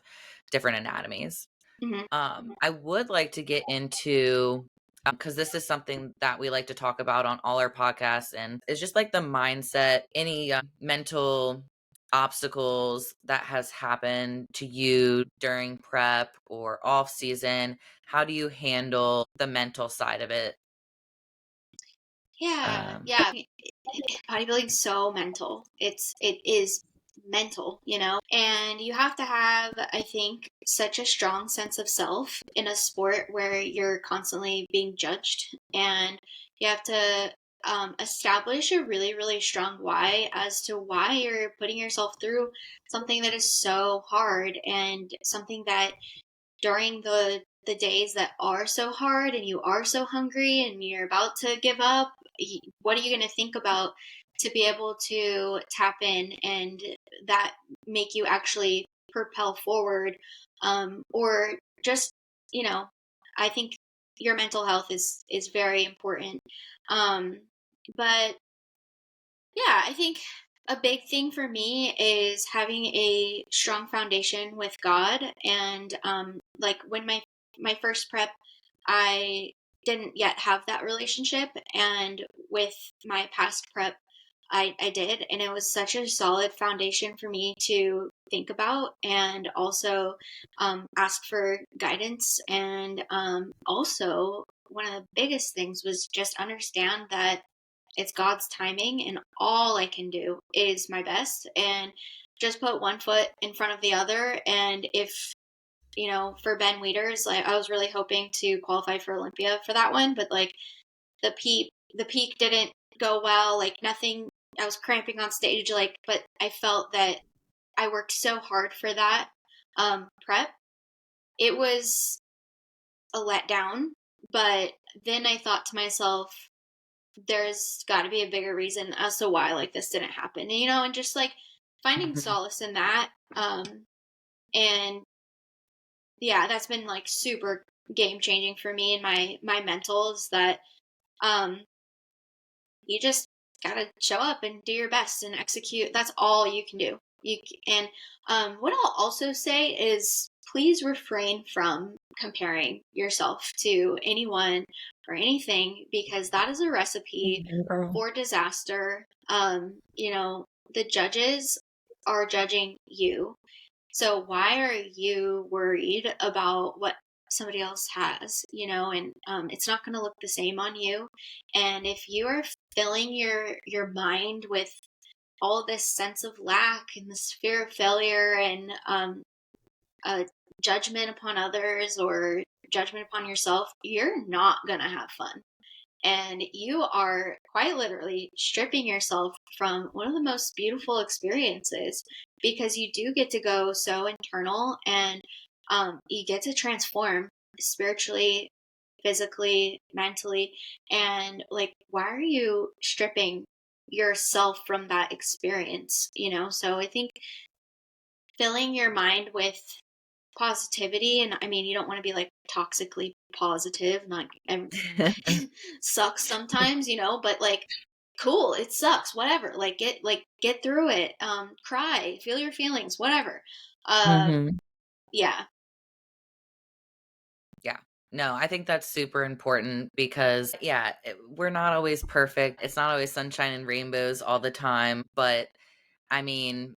S1: different anatomies.
S3: Mm-hmm.
S1: I would like to get into because this is something that we like to talk about on all our podcasts, and it's just like the mindset, any mental obstacles that has happened to you during prep or off season. How do you handle the mental side of it?
S3: Yeah,
S1: Um,
S3: yeah. Bodybuilding's so mental. It is mental, and you have to have, I think, such a strong sense of self in a sport where you're constantly being judged, and you have to establish a really, really strong why as to why you're putting yourself through something that is so hard, and something that during the days that are so hard and you are so hungry and you're about to give up, what are you going to think about to be able to tap in and that make you actually propel forward, or just, I think your mental health is very important. But yeah, I think a big thing for me is having a strong foundation with God. And like when my first prep, I didn't yet have that relationship, and with my past prep, I did, and it was such a solid foundation for me to think about, and also ask for guidance. And also, one of the biggest things was just understand that it's God's timing, and all I can do is my best and just put one foot in front of the other. And if, for Ben Wieters, like, I was really hoping to qualify for Olympia for that one, but like the peak didn't go well, like nothing. I was cramping on stage, like, but I felt that I worked so hard for that prep. It was a letdown, but then I thought to myself, there's got to be a bigger reason as to why like this didn't happen, and just like finding solace in that. And yeah, that's been like super game changing for me and my mentals, that um you just gotta show up and do your best and execute. That's all you can do. And what I'll also say is, please refrain from comparing yourself to anyone or anything, because that is a recipe
S2: Girl.
S3: for disaster. The judges are judging you, so why are you worried about what somebody else has, and it's not going to look the same on you. And if you are filling your mind with all this sense of lack and this fear of failure, and a judgment upon others or judgment upon yourself, you're not going to have fun. And you are quite literally stripping yourself from one of the most beautiful experiences, because you do get to go so internal, and you get to transform spiritually, physically, mentally. And like, why are you stripping yourself from that experience? So I think filling your mind with positivity. And I mean, you don't want to be like toxically positive, like sucks sometimes, you know, but like, cool, it sucks, whatever. Get through it. Cry, feel your feelings, whatever. Yeah.
S1: Yeah. No, I think that's super important because, yeah, we're not always perfect. It's not always sunshine and rainbows all the time. But I mean,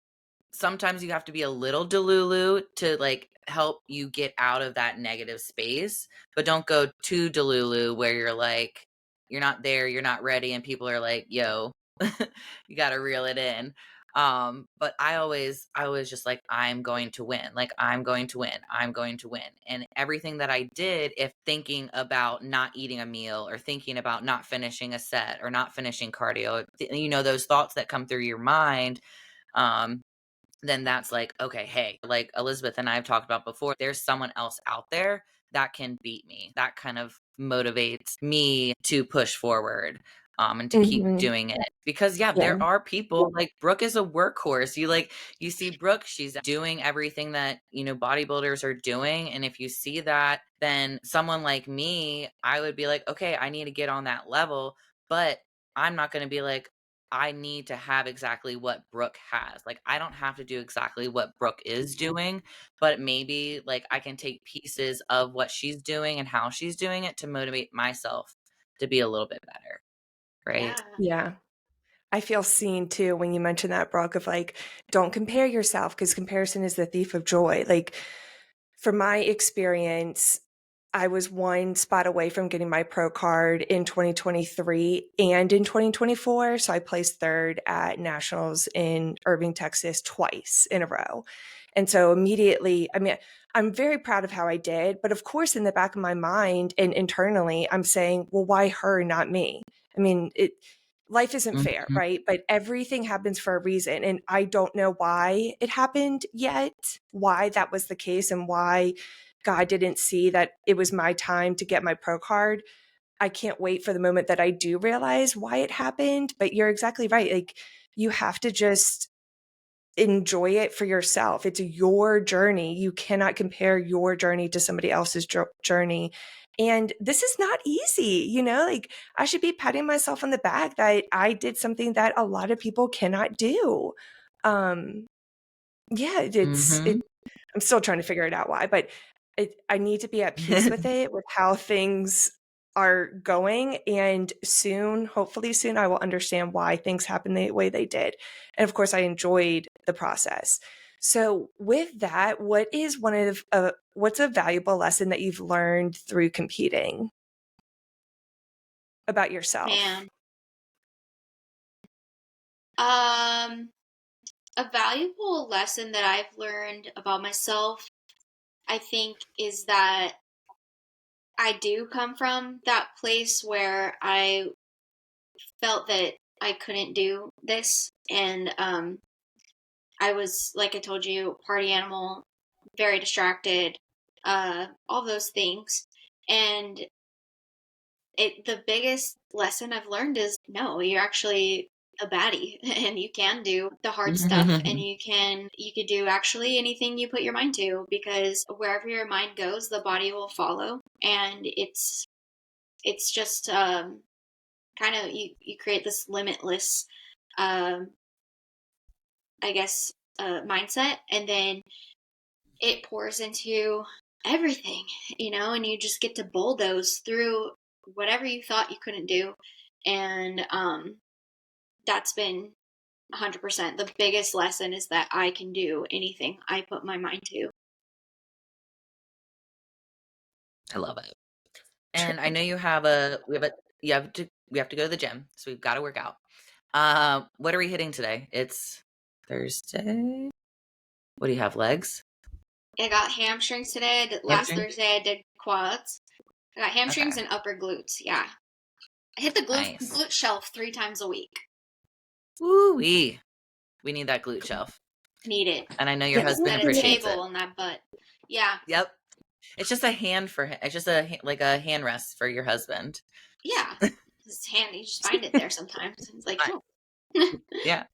S1: sometimes you have to be a little delulu to like help you get out of that negative space, but don't go too delulu where you're like, you're not there, you're not ready, and people are like, yo, you got to reel it in. But I was just like, I'm going to win. Like, I'm going to win. I'm going to win. And everything that I did, if thinking about not eating a meal or thinking about not finishing a set or not finishing cardio, you know, those thoughts that come through your mind, um, then that's like, okay, hey, like Elisabeth and I have talked about before, there's someone else out there that can beat me. That kind of motivates me to push forward, and to keep doing it. Because yeah,
S2: Yeah.
S1: there are people like Brooke is a workhorse. You see Brooke, she's doing everything that, you know, bodybuilders are doing. And if you see that, then someone like me, I would be like, okay, I need to get on that level. But I'm not going to be like, I need to have exactly what Brooke has. Like, I don't have to do exactly what Brooke is doing, but maybe like I can take pieces of what she's doing and how she's doing it to motivate myself to be a little bit better. Right.
S3: Yeah.
S2: Yeah. I feel seen too when you mention that, Brooke, of like, don't compare yourself because comparison is the thief of joy. Like, from my experience, I was one spot away from getting my pro card in 2023 and in 2024. So I placed third at nationals in Irving, Texas twice in a row. And so immediately, I mean, I'm very proud of how I did. But of course, in the back of my mind and internally, I'm saying, well, why her, not me? I mean, life isn't fair,
S1: Mhm.
S2: right? But everything happens for a reason. And I don't know why it happened yet, why that was the case, and why God didn't see that it was my time to get my pro card. I can't wait for the moment that I do realize why it happened. But you're exactly right. Like, you have to just enjoy it for yourself. It's your journey. You cannot compare your journey to somebody else's journey. And this is not easy, you know, like, I should be patting myself on the back that I did something that a lot of people cannot do. Um, yeah,
S1: Mhm.
S2: I'm still trying to figure it out why, but I need to be at peace with it, with how things are going. And soon, hopefully soon, I will understand why things happened the way they did. And of course, I enjoyed the process. So with that, what's a valuable lesson that you've learned through competing about yourself?
S3: Man. A valuable lesson that I've learned about myself, I think, is that I do come from that place where I felt that I couldn't do this. And I was, like I told you, party animal, very distracted, all those things. And the biggest lesson I've learned is no, you're actually a baddie and you can do the hard stuff, and you could do actually anything you put your mind to, because wherever your mind goes, the body will follow. And it's just kind of, you create this limitless, um I guess, mindset, and then it pours into everything, you know, and you just get to bulldoze through whatever you thought you couldn't do. And that's been 100%. The biggest lesson is that I can do anything I put my mind to.
S1: I love it.
S2: True.
S1: And I know we have to go to the gym, so we've got to work out. What are we hitting today? It's Thursday. What do you have? Legs?
S3: I got hamstrings today. Last
S1: Hamstring?
S3: Thursday I did quads. I got hamstrings
S1: Okay.
S3: and upper glutes. Yeah. I hit the
S1: Nice.
S3: glute shelf 3 times a week.
S1: Woo-wee. We need that glute shelf.
S3: Need it.
S1: And I know your
S2: Yes, we
S1: husband
S3: Set a
S1: appreciates
S2: do.
S1: it.
S3: table on that butt. Yeah.
S1: Yep. It's just a hand for him. It's just like a hand rest for your husband.
S3: Yeah. His hand, you just find it there sometimes. It's like, oh.
S1: Yeah.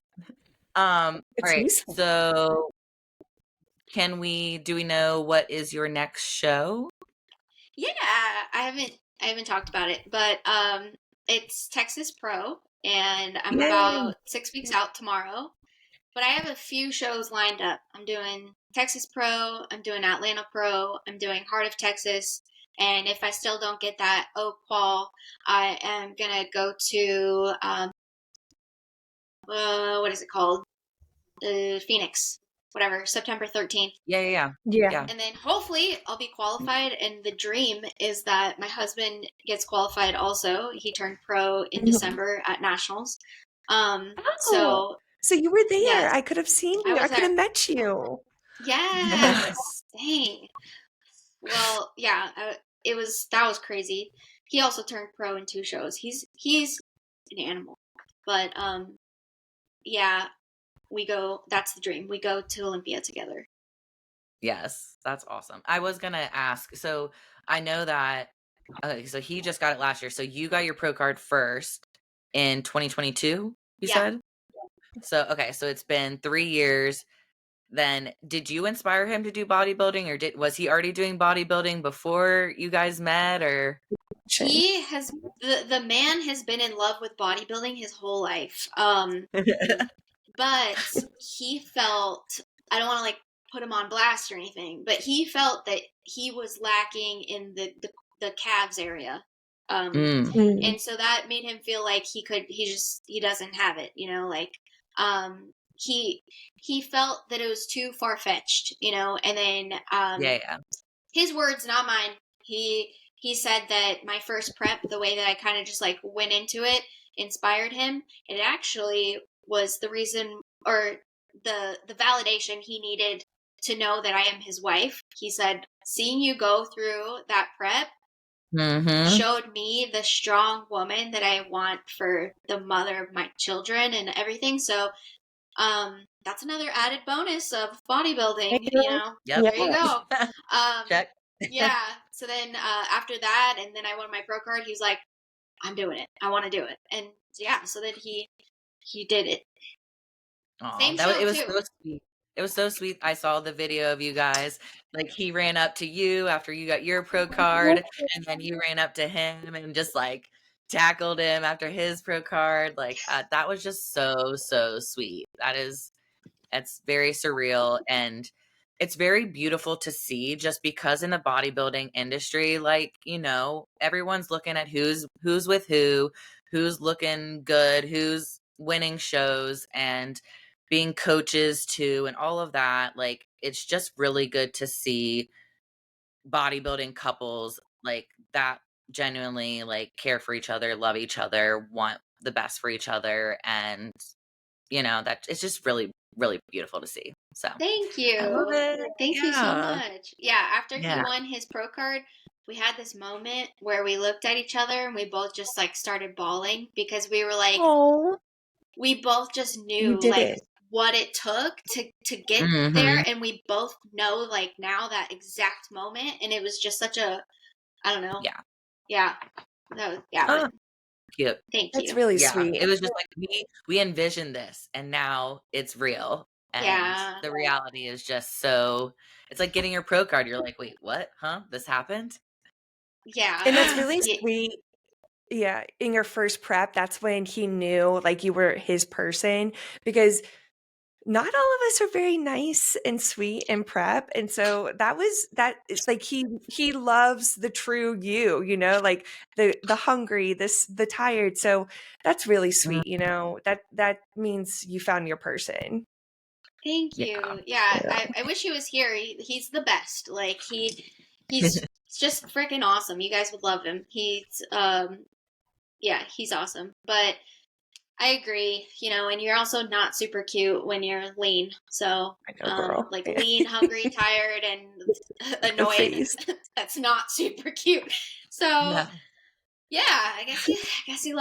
S1: All
S2: It's
S1: right.
S2: useful.
S1: So do we know what is your next show?
S3: Yeah, I haven't talked about it, but it's Texas Pro, and I'm
S2: Yay.
S3: about 6 weeks out tomorrow. But I have a few shows lined up. I'm doing Texas Pro, I'm doing Atlanta Pro, I'm doing Heart of Texas, and if I still don't get that Oak Qual, I am gonna go to what is it called? Phoenix, whatever, September 13th.
S1: Yeah.
S2: Yeah.
S3: And then hopefully I'll be qualified. And the dream is that my husband gets qualified also. He turned pro in December at Nationals.
S2: Oh,
S3: So
S2: so you were there.
S3: yes,
S2: I could have seen
S3: I
S2: you. I
S3: was
S2: could have
S3: there.
S2: met you.
S3: Yes. Dang. Well, yeah, that was crazy. He also turned pro in 2 shows. He's an animal. But yeah, that's the dream. We go to Olympia together.
S1: Yes, that's awesome. I was gonna ask, so I know that okay, so he just got it last year. So you got your pro card first in 2022, you
S3: Yeah.
S1: said? So okay, so it's been 3 years. Then did you inspire him to do bodybuilding, or was he already doing bodybuilding before you guys met, or
S3: He has the man has been in love with bodybuilding his whole life. But he felt, I don't want to like put him on blast or anything, but he felt that he was lacking in the calves area.
S1: Mm,
S3: And so that made him feel like he doesn't have it, like um he felt that it was too far fetched, and then
S1: yeah.
S3: his words, not mine. He said that my first prep, the way that I kind of just like went into it, inspired him. It actually was the reason, or the validation he needed to know that I am his wife. He said, "Seeing you go through that prep
S1: Mm-hmm.
S3: showed me the strong woman that I want for the mother of my children and everything." So that's another added bonus of bodybuilding,
S1: Yep.
S3: there you go.
S1: Check.
S3: Yeah, so then after that, and then I won my pro card, he was like, I'm doing it, I want to do it. And yeah, so then he did it.
S1: Oh,
S3: Same show
S1: it was
S3: too.
S1: so sweet. It was so sweet. I saw the video of you guys. Like he ran up to you after you got your pro card, and then you ran up to him and just like tackled him after his pro card. Like that was just so sweet. It's very surreal, and it's very beautiful to see, just because in the bodybuilding industry, like, everyone's looking at who's with who's looking good, who's winning shows, and being coaches too, and all of that. Like, it's just really good to see bodybuilding couples like that genuinely like care for each other, love each other, want the best for each other, and that it's just really, really beautiful to see. So
S3: Thank
S1: I love
S3: you.
S1: it.
S3: Thank you so
S1: Yeah.
S3: much. Yeah, after he
S1: Yeah.
S3: won his pro card, we had this moment where we looked at each other and we both just like started bawling because we were like,
S2: Oh,
S3: we both just
S2: you
S3: knew
S2: did
S3: like
S2: it.
S3: what it took to get there,
S1: Mhm.
S3: and we both know like now that exact moment, and it was just such a, I don't know.
S1: Yeah.
S3: Yeah. Yeah,
S1: Oh,
S3: but
S1: cute.
S3: thank
S2: That's
S3: you.
S2: really
S1: Yeah.
S2: sweet.
S1: It was just like we envisioned this, and now it's real. And
S3: Yeah.
S1: the reality is just so it's like getting your pro card. You're like, "Wait, what? Huh? This happened?"
S2: And that's
S3: Yeah.
S2: really sweet. Yeah, in your first prep, that's when he knew like you were his person, because not all of us are very nice and sweet in prep. And so that it's like he loves the true you, like the hungry, the tired. So that's really
S1: Mm,
S2: sweet, that means you found your person.
S3: Thank
S1: yeah.
S3: you. Yeah,
S2: Yeah.
S3: I wish he was here. He's the best. Like he's just freaking awesome. You guys would love him. Yeah, he's awesome. But I agree, and you're also not super cute when you're lean. So,
S2: I know, girl.
S3: like lean, hungry, tired, and
S2: The
S3: annoyed.
S2: face.
S3: That's not super cute. So,
S1: No.
S3: yeah, I guess he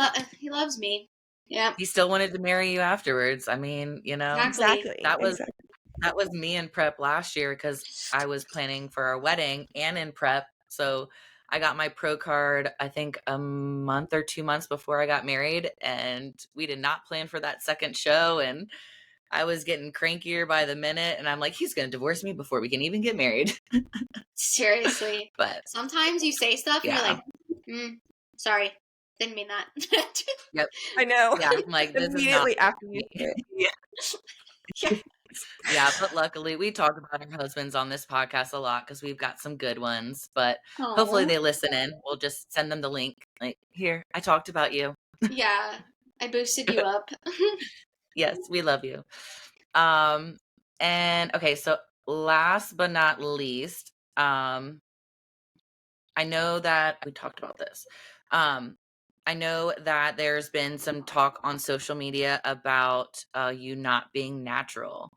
S3: loves me. Yep,
S1: He still wanted to marry you afterwards. I mean,
S3: exactly.
S2: Exactly.
S1: that was
S2: Exactly.
S1: that was me in prep last year because I was planning for our wedding and in prep. So I got my pro card, I think a month or 2 months before I got married. And we did not plan for that second show. And I was getting crankier by the minute, and I'm like, he's going to divorce me before we can even get married.
S3: Seriously.
S1: But
S3: Sometimes you say stuff and you're
S1: yeah.
S3: like, sorry, didn't mean that.
S1: Yep.
S2: I know.
S1: Yeah. I'm like, this is not
S2: Immediately after you
S1: me.
S2: say it.
S3: Yeah.
S1: Yeah, but luckily we talk about our husbands on this podcast a lot because we've got some good ones. But hopefully
S3: Oh,
S1: they listen in. We'll just send them the link. Like, here, I talked about you.
S3: yeah. I boosted you up.
S1: Yes, we love you. Um, and okay, so last but not least, I know that we talked about this. I know that there's been some talk on social media about you not being natural.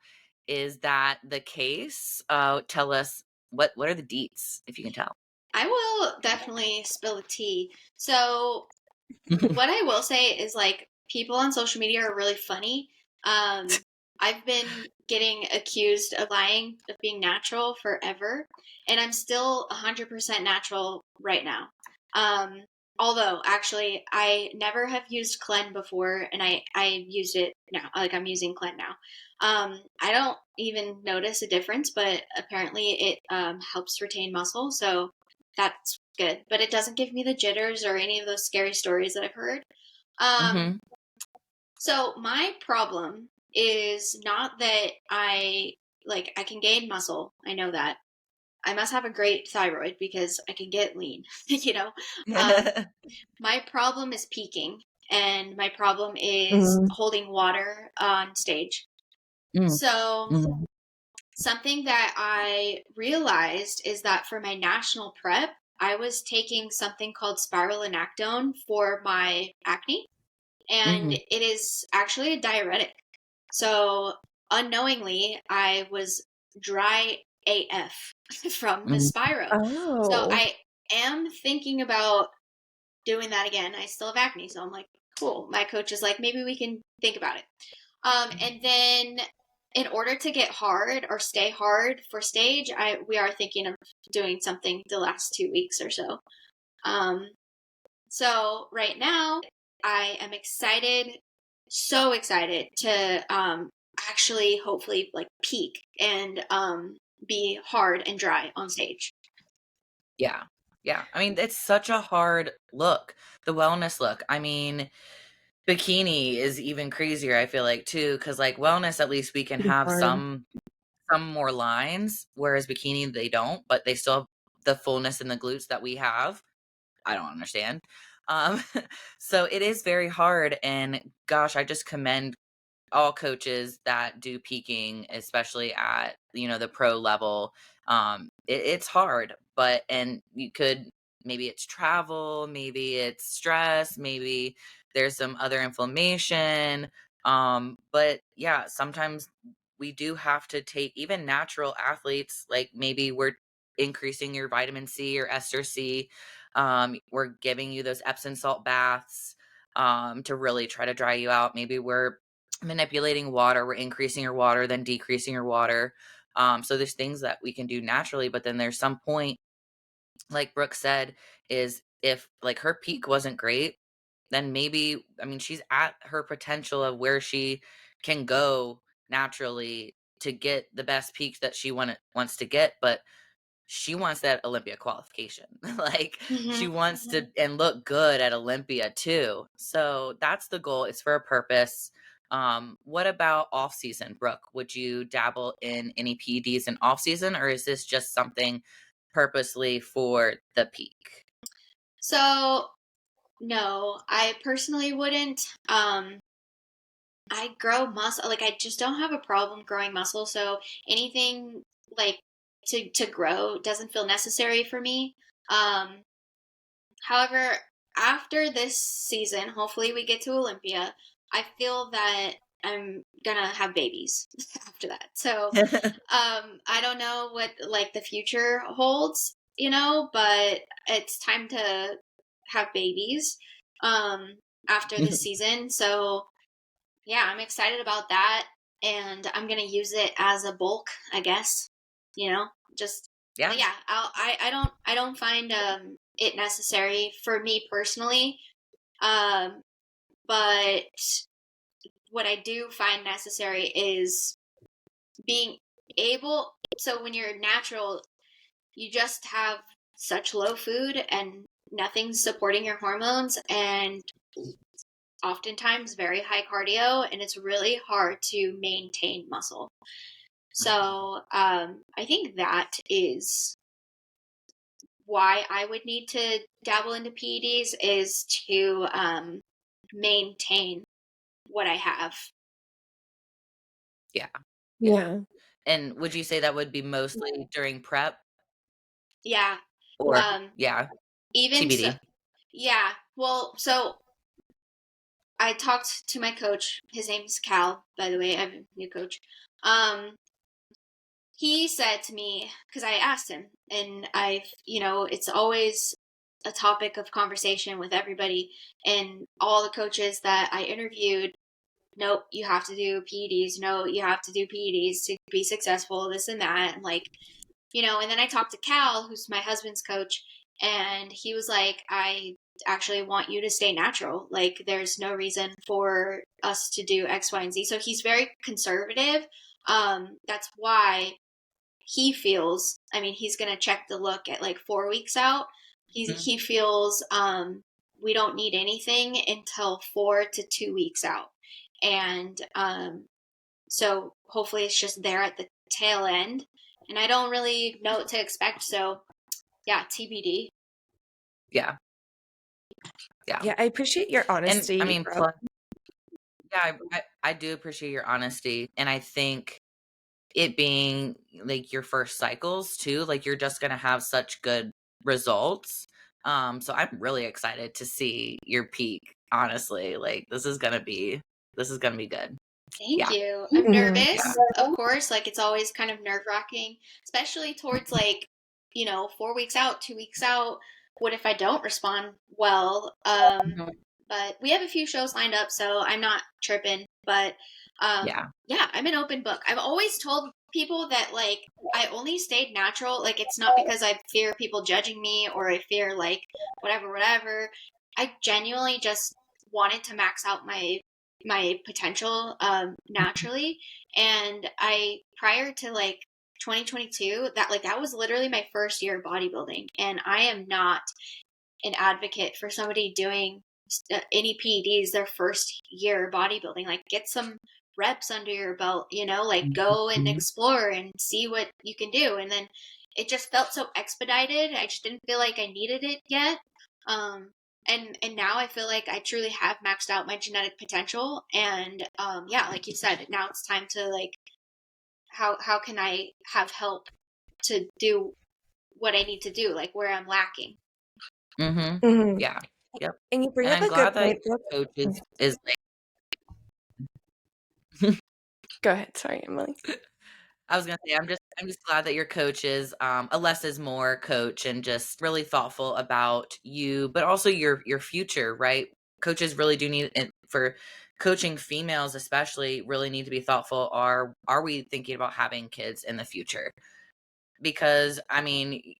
S1: Is that the case? Tell us what are the deets, if you can tell.
S3: I will definitely spill the tea. So, what I will say is like people on social media are really funny. I've been getting accused of lying, of being natural forever, and I'm still 100% natural right now. Um, Although actually I never have used Clen before, and I used it now. Like I'm using Clen now. I don't even notice a difference, but apparently it helps retain muscle, so that's good. But it doesn't give me the jitters or any of those scary stories that I've heard. Um,
S1: Mm-hmm.
S3: so my problem is not that I can gain muscle. I know that. I must have a great thyroid because I can get lean, you know. Um, my problem is peaking, and my problem is
S2: Mhm.
S3: holding water on stage.
S1: Mm,
S3: So
S1: mm,
S3: something that I realized is that for my national prep, I was taking something called spironolactone for my acne, and
S1: mhm,
S3: it is actually a diuretic. So unknowingly, I was dry AF from the
S1: mhm.
S3: Spiro. So
S2: Oh.
S3: I am thinking about doing that again. I still have acne, so I'm like, cool. My coach is like, maybe we can think about it. And then in order to get hard or stay hard for stage, we are thinking of doing something the last 2 weeks or so. Um, so right now, I am excited, so excited to actually hopefully like peak and be hard and dry on stage.
S1: Yeah. Yeah. I mean, it's such a hard look, the wellness look. I mean, bikini is even crazier, I feel like, too, because like wellness, at least we can
S2: Pretty
S1: have
S2: hard.
S1: some more lines, whereas bikini they don't, but they still have the fullness in the glutes that we have. I don't understand. Um, so it is very hard, and gosh, I just commend all coaches that do peaking, especially at, the pro level. It's hard, but, and you could, maybe it's travel, maybe it's stress, maybe there's some other inflammation. But yeah, sometimes we do have to take, even natural athletes, like maybe we're increasing your vitamin C or ester C. We're giving you those Epsom salt baths to really try to dry you out. Maybe we're manipulating water, we're increasing your water, then decreasing your water. So there's things that we can do naturally, but then there's some point, like Brooke said, is if like her peak wasn't great, then maybe, I mean, she's at her potential of where she can go naturally to get the best peak that she wants to get, but she wants that Olympia qualification. Like she
S3: Mm-hmm.
S1: wants to and look good at Olympia too. So that's the goal. It's for a purpose. What about off season, Brooke? Would you dabble in any PEDs in off season, or is this just something purposely for the peak?
S3: So no, I personally wouldn't. I grow muscle. Like I just don't have a problem growing muscle. So anything like to grow doesn't feel necessary for me. Um, However, after this season, hopefully we get to Olympia. I feel that I'm gonna have babies after that. So I don't know what like the future holds, but it's time to have babies after this season. So yeah, I'm excited about that, and I'm gonna use it as a bulk, I guess. You know, just
S1: Yeah.
S3: yeah. I don't find it necessary for me personally, um, but what I do find necessary is being able, so when you're natural, you just have such low food and nothing's supporting your hormones, and oftentimes very high cardio, and it's really hard to maintain muscle. So I think that is why I would need to dabble into PEDs, is to maintain what I have.
S1: Yeah.
S2: Yeah.
S1: And would you say that would be mostly during prep
S3: Yeah.
S1: or yeah,
S3: Even so,
S1: TBD?
S3: yeah. Well, so I talked to my coach. His name's Cal, by the way. I have a new coach. He said to me, because I asked him, and it's always a topic of conversation with everybody, and all the coaches that I interviewed, nope, you have to do PEDs. No, you have to do PEDs to be successful, this and that. And and then I talked to Cal, who's my husband's coach, and he was like, I actually want you to stay natural. Like, there's no reason for us to do X, Y, and Z. So he's very conservative. That's why he feels, I mean, he's going to check the look at like 4 weeks out. He feels we don't need anything until 4 to 2 weeks out. And so hopefully it's just there at the tail end. And I don't really know what to expect. So yeah, TBD.
S1: Yeah. Yeah.
S2: Yeah, I appreciate your honesty.
S1: And I mean,
S2: Brooke.
S1: plus, yeah, I do appreciate your honesty. And I think it being like your first cycles too, like you're just going to have such good results. So I'm really excited to see your peak, honestly. Like this is going to be good.
S3: Thank
S1: Yeah.
S3: you. I'm
S2: Mhm.
S3: nervous, of course. Like, it's always kind of nerve wracking, especially towards 4 weeks out, 2 weeks out. What if I don't respond well? But we have a few shows lined up, so I'm not tripping. But
S1: Yeah.
S3: yeah, I'm an open book. I've always told people that like I only stayed natural. Like, it's not because I fear people judging me or I fear like whatever. I genuinely just wanted to max out my potential naturally. And I, prior to like 2022, that was literally my first year of bodybuilding, and I am not an advocate for somebody doing any PEDs their first year of bodybuilding. Like, get some reps under your belt, like go and explore and see what you can do. And then it just felt so expedited. I just didn't feel like I needed it yet. And now I feel like I truly have maxed out my genetic potential. And yeah, like you said, now it's time to like, how can I have help to do what I need to do, like where I'm lacking.
S2: Mhm.
S1: Yeah. Yep.
S2: And you bring
S1: And
S2: up
S1: I'm
S2: a good
S1: glad that
S2: point, Brooke.
S1: your coach is
S2: Go ahead. Sorry, Emily.
S1: I was gonna say, I'm just glad that your coach is a less is more coach and just really thoughtful about you, but also your future, right? Coaches really do need, and for coaching females especially, really need to be thoughtful. Are we thinking about having kids in the future? Because I mean,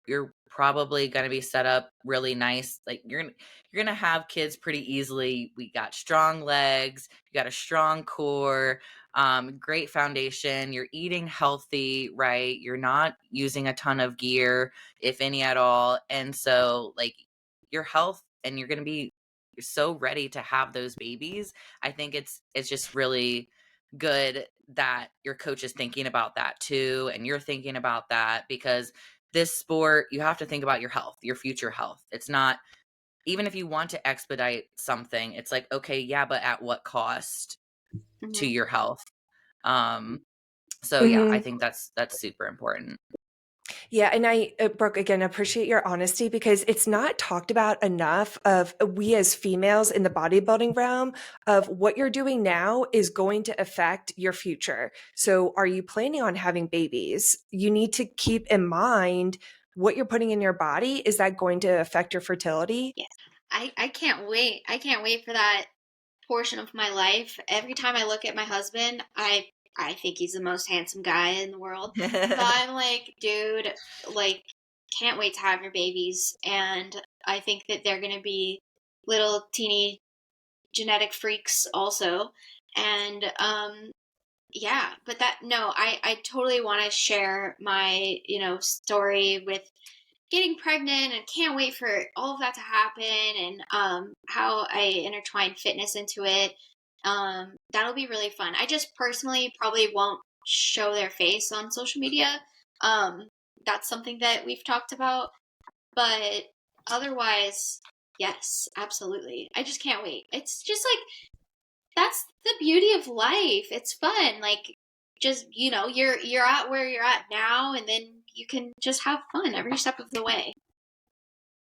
S1: you're probably going to be set up really nice. Like you're going to have kids pretty easily. We got strong legs, you got a strong core, great foundation, you're eating healthy, right? You're not using a ton of gear, if any at all. And so like your health, and you're so ready to have those babies. I think it's just really good that your coach is thinking about that too, and you're thinking about that, because this sport, you have to think about your health, your future health. It's not, even if you want to expedite something, it's like, okay, yeah, but at what cost to your health? So yeah, I
S2: Mhm.
S1: think that's super important.
S2: Yeah, and I, Brooke, again, appreciate your honesty, because it's not talked about enough of we as females in the bodybuilding realm of what you're doing now is going to affect your future. So are you planning on having babies? You need to keep in mind what you're putting in your body. Is that going to affect your fertility?
S3: Yeah. I can't wait. I can't wait for that portion of my life. Every time I look at my husband, I think he's the most handsome guy in the world. So I'm like, dude, like, can't wait to have your babies. And I think that they're gonna be little teeny genetic freaks also. And yeah, but I totally want to share my, story with getting pregnant, and can't wait for all of that to happen, and how I intertwine fitness into it. That'll be really fun. I just personally probably won't show their face on social media. That's something that we've talked about, but otherwise, yes, absolutely. I just can't wait. It's just like, that's the beauty of life. It's fun. Like, just, you're at where you're at now, and then you can just have fun every step of the way.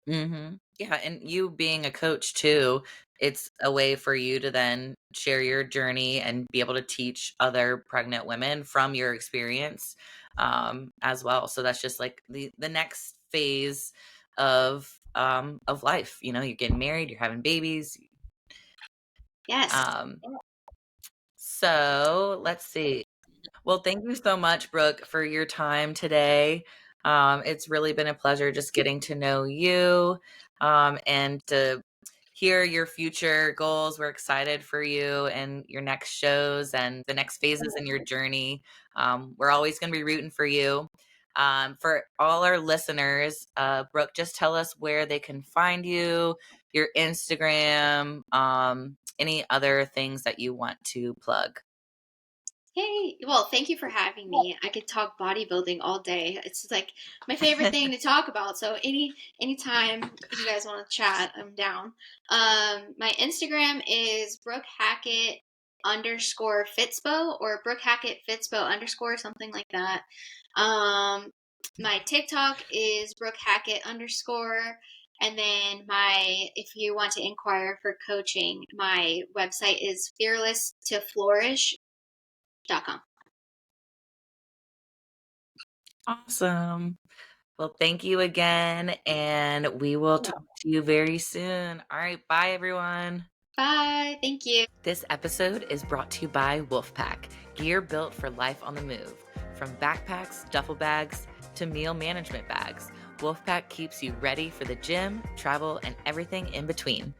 S1: Yeah, and you being a coach too, it's a way for you to then share your journey and be able to teach other pregnant women from your experience, as well. So that's just like the next phase of life. You know, you're getting married, you're having babies.
S3: Yes.
S1: So let's see. Well, thank you so much, Brooke, for your time today. It's really been a pleasure just getting to know you, and to hear your future goals. We're excited for you and your next shows and the next phases in your journey. We're always going to be rooting for you. For all our listeners, Brooke, just tell us where they can find you, your Instagram, any other things that you want to plug.
S3: Hey, well, thank you for having me. I could talk bodybuilding all day. It's like my favorite thing to talk about. So anytime you guys want to chat, I'm down. My Instagram is Brooke Hackett underscore Fitspo, or Brooke Hackett Fitspo underscore, something like that. My TikTok is Brooke Hackett underscore. And then if you want to inquire for coaching, my website is fearlesstoflourish.com.
S1: Awesome. Well, thank you again, and we will talk to you very soon. All right, bye everyone.
S3: Bye. Thank you.
S1: This episode is brought to you by Wolfpack, gear built for life on the move. From backpacks, duffel bags, to meal management bags, Wolfpack keeps you ready for the gym, travel, and everything in between.